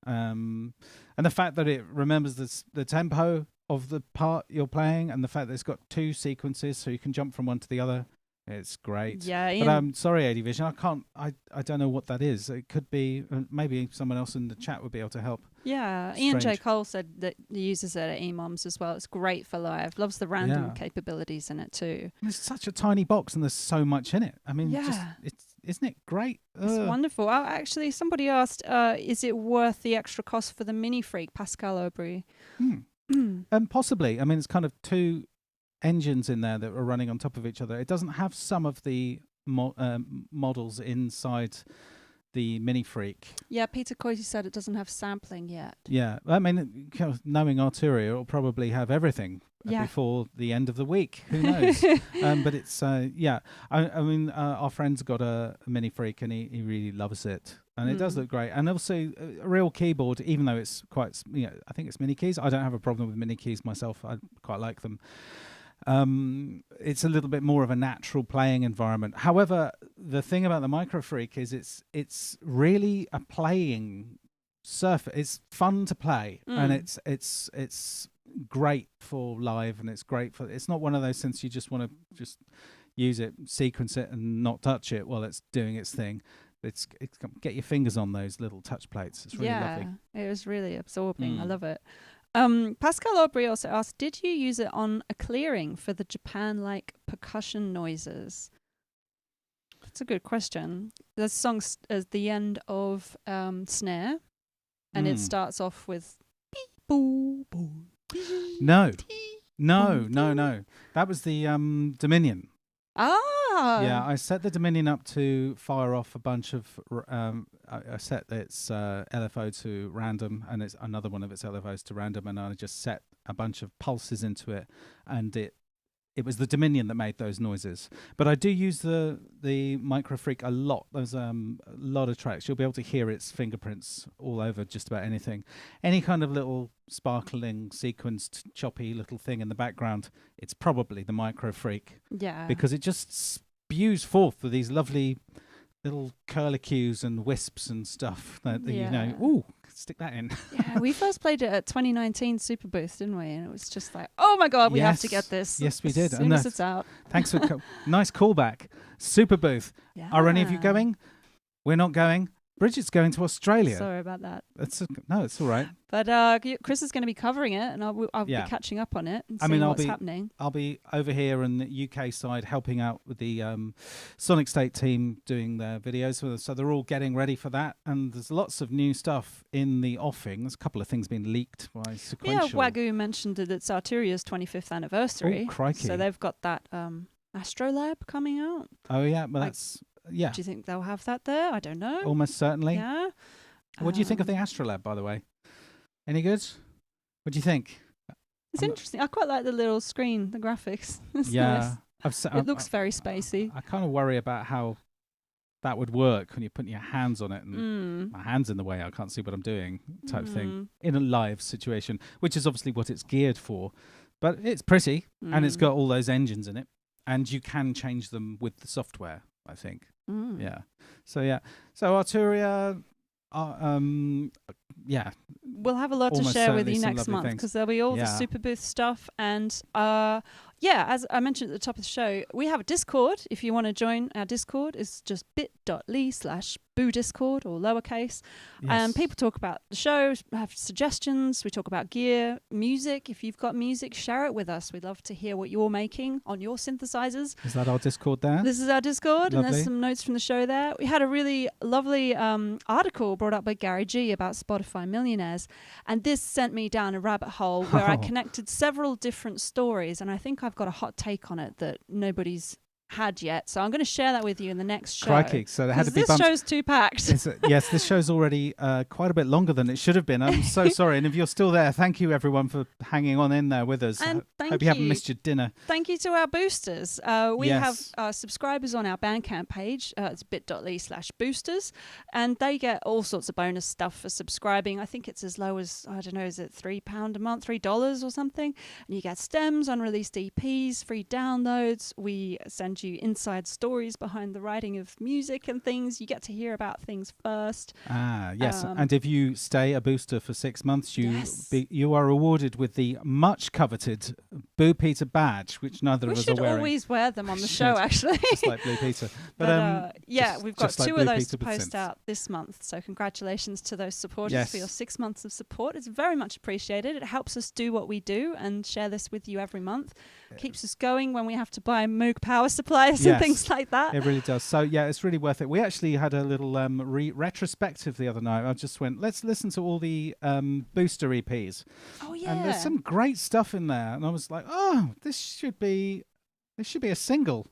And the fact that it remembers the tempo of the part you're playing, and the fact that it's got 2 sequences so you can jump from one to the other, it's great. Yeah, but I'm sorry, AD Vision, I don't know what that is. It could be maybe someone else in the chat would be able to help. Yeah, Ian J. Cole said that he uses it at EMOMs as well. It's great for live. Loves the random capabilities in it too. It's such a tiny box and there's so much in it. I mean, isn't it great? It's wonderful. Actually, somebody asked, is it worth the extra cost for the Mini Freak, Pascal Aubry? Possibly. I mean, it's kind of two engines in there that are running on top of each other. It doesn't have some of the models inside the Mini Freak. Yeah, Peter Coity said it doesn't have sampling yet. Yeah, I mean, knowing Arturia, it'll probably have everything before the end of the week. Who knows? But it's, I mean, our friend's got a Mini Freak and he really loves it. And it does look great. And also, a real keyboard, even though it's quite, I think it's mini keys. I don't have a problem with mini keys myself. I quite like them. It's a little bit more of a natural playing environment. However, the thing about the MicroFreak is it's really a playing surface. It's fun to play, and it's great for live, and it's great for. It's not one of those synths you just want to just use it, sequence it, and not touch it while it's doing its thing. It's get your fingers on those little touch plates. It's really lovely. It was really absorbing. I love it. Pascal Aubry also asked, did you use it on a clearing for the Japan-like percussion noises? That's a good question. The song's at the end of Snare, and it starts off with beep, boo, boo. No. That was the Dominion. Yeah, I set the Dominion up to fire off a bunch of. I set its LFO to random, and it's another one of its LFOs to random, and I just set a bunch of pulses into it, and it was the Dominion that made those noises. But I do use the MicroFreak a lot. There's a lot of tracks. You'll be able to hear its fingerprints all over just about anything. Any kind of little sparkling, sequenced, choppy little thing in the background, it's probably the MicroFreak. Yeah. Because it just spews forth with these lovely little curlicues and wisps and stuff that ooh, stick that in. Yeah, we first played it at 2019 Super Booth, didn't we? And it was just like, oh my God, we have to get this. Yes, we did. As soon as it's out. Thanks for nice callback. Super Booth. Yeah. Are any of you going? We're not going. Bridget's going to Australia. Sorry about that. It's all right. But Chris is going to be covering it, and I'll be catching up on it and seeing what's happening. I'll be over here on the UK side helping out with the SonicState team doing their videos. So they're all getting ready for that. And there's lots of new stuff in the offing. There's a couple of things being leaked by Sequential. Yeah, Wagyu mentioned that it's Arturia's 25th anniversary. Oh, crikey. So they've got that Astrolab coming out. Oh, yeah. Well, that's... Yeah. Do you think they'll have that there? I don't know. Almost certainly. Yeah. What do you think of the Astrolab, by the way? Any good? What do you think? It's interesting. I quite like the little screen, the graphics. It's nice. It looks very spacey. I kind of worry about how that would work when you're putting your hands on it and my hand's in the way, I can't see what I'm doing type thing in a live situation, which is obviously what it's geared for. But it's pretty and it's got all those engines in it, and you can change them with the software, I think. Yeah. So Arturia, we'll have a lot to share with you next month because there'll be all the Super Booth stuff. And as I mentioned at the top of the show, we have a Discord. If you want to join our Discord, it's just bit.ly/BOOdiscord or lowercase. And people talk about the show, have suggestions. We talk about gear, music. If you've got music, share it with us. We'd love to hear what you're making on your synthesizers. Is that our Discord there? This is our Discord, Lovely. And there's some notes from the show there. We had a really lovely article brought up by Gary G about Spotify millionaires, and this sent me down a rabbit hole where I connected several different stories, and I think I've got a hot take on it that nobody's had yet, so I'm going to share that with you in the next show. Crikey, so it had to be this show's too packed. Yes, this show's already quite a bit longer than it should have been. I'm so sorry, and if you're still there, thank you everyone for hanging on in there with us. And hope you haven't missed your dinner. Thank you to our boosters. We have subscribers on our Bandcamp page. It's bit.ly/boosters, and they get all sorts of bonus stuff for subscribing. I think it's as low as, I don't know, is it £3 a month, $3 or something? And you get stems, unreleased EPs, free downloads. We send you inside stories behind the writing of music and things. You get to hear about things first. Yes. And if you stay a booster for 6 months, you are rewarded with the much coveted Boo Peter badge, which neither of us are wearing. We should always wear them on the show, actually. Just like Blue Peter. But we've got two of those to post out this month. So congratulations to those supporters for your 6 months of support. It's very much appreciated. It helps us do what we do and share this with you every month. keeps us going when we have to buy Moog power supplies Yes. and things like that. It really does. So yeah, it's really worth it. We actually had a little retrospective the other night. I just went, let's listen to all the Booster EPs. Oh yeah. And there's some great stuff in there. And I was like, oh, this should be a single.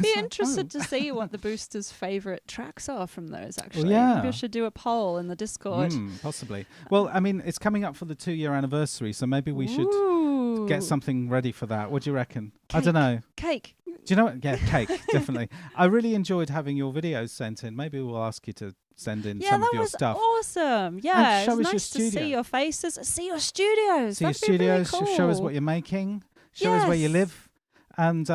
Be It's like, interested oh. to see what the Boosters' favourite tracks are from those, actually. yeah. Maybe I should do a poll in the Discord. Possibly. Well, I mean, it's coming up for the 2-year anniversary, so maybe we should Ooh. get something ready for that. What do you reckon? I Cake. don't know. Cake. Do you know what? Yeah, cake, definitely. I really enjoyed having your videos sent in. Maybe we'll ask you to send in Yeah, some that of your was stuff. awesome. Yeah, show us it's your nice to studio. see your faces, see your studios. See your That'd be really studios, show us cool. what you're making, show us where you Yes. live, and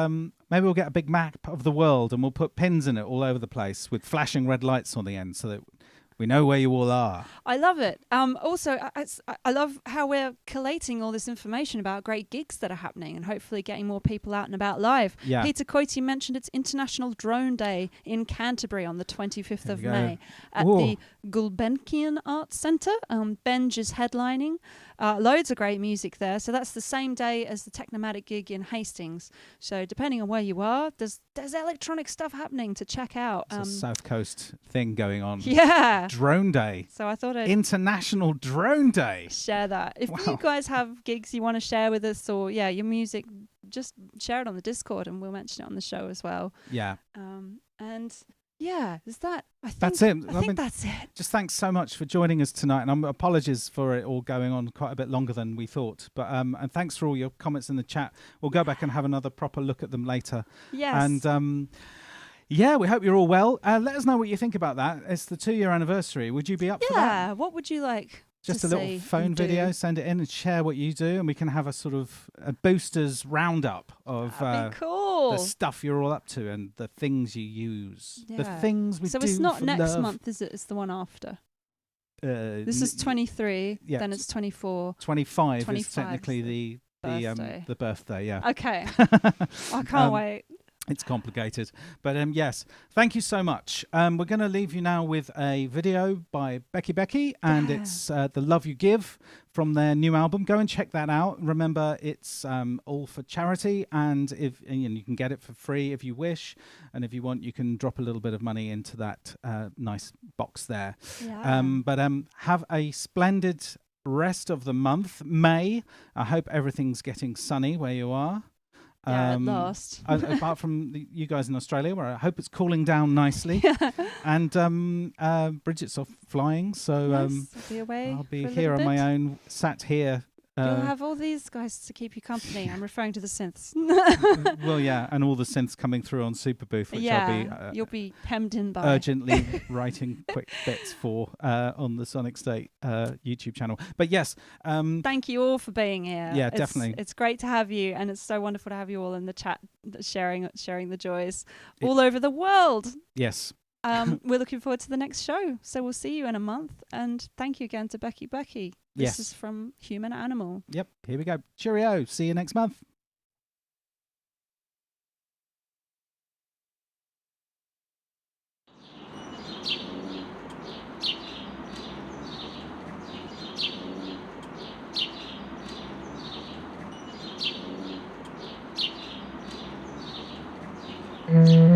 maybe we'll get a big map of the world and we'll put pins in it all over the place with flashing red lights on the end so that we know where you all are. I love it. Also, I love how we're collating all this information about great gigs that are happening and hopefully getting more people out and about live. Yeah. Peter Coity mentioned it's International Drone Day in Canterbury on the 25th There of you go. May at Ooh. the Gulbenkian Arts Centre. Benj is headlining. Loads of great music there. So that's the same day as the Technomatic gig in Hastings. So depending on where you are, there's electronic stuff happening to check out. It's a South Coast thing going on. Yeah. Drone Day. So I thought I'd International Drone Day. share that. If Wow. you guys have gigs you want to share with us or your music, just share it on the Discord and we'll mention it on the show as well. Yeah. And yeah, is that That's it. I think that's it. Just thanks so much for joining us tonight, and apologies for it all going on quite a bit longer than we thought. But and thanks for all your comments in the chat. We'll go back and have another proper look at them later. Yes. And yeah, we hope you're all well. Let us know what you think about that. It's the 2-year anniversary. Would you be up for that? Yeah, what would you like Just to a little see phone and do? video, send it in and share what you do, and we can have a sort of a Boosters roundup of That'd be cool. the stuff you're all up to and the things you use. The Yeah. things we So do it's not for next love. month, is it? It's the one after. This This is 23, yeah, then it's 24. 25 is 25 technically is birthday. the birthday, yeah. Okay. I can't wait. It's complicated. But yes, thank you so much. We're going to leave you now with a video by Becky Becky, and it's The Love You Give from their new album. Go and check that out. Remember, it's all for charity, and you can get it for free if you wish. And if you want, you can drop a little bit of money into that nice box there. Yeah. But have a splendid rest of the month, May. I hope everything's getting sunny where you are. Yeah, at last. Apart from you guys in Australia, where I hope it's cooling down nicely. And Bridget's off flying, so Yes, I'll be away. I'll be for a here on little my bit. own, sat here. You'll have all these guys to keep you company. I'm referring to the synths. Well, yeah, and all the synths coming through on Super Booth, which I'll be you'll be hemmed in by. urgently writing quick bits for on the SonicState YouTube channel. But yes, Thank you all for being here. Yeah, definitely. It's great to have you, and it's so wonderful to have you all in the chat, sharing the joys all over the world. yes, We're looking forward to the next show, so we'll see you in a month. And thank you again to Becky Becky. This Yes. is from Human Animal. yep, here we go. Cheerio. See you next month. Mm-hmm.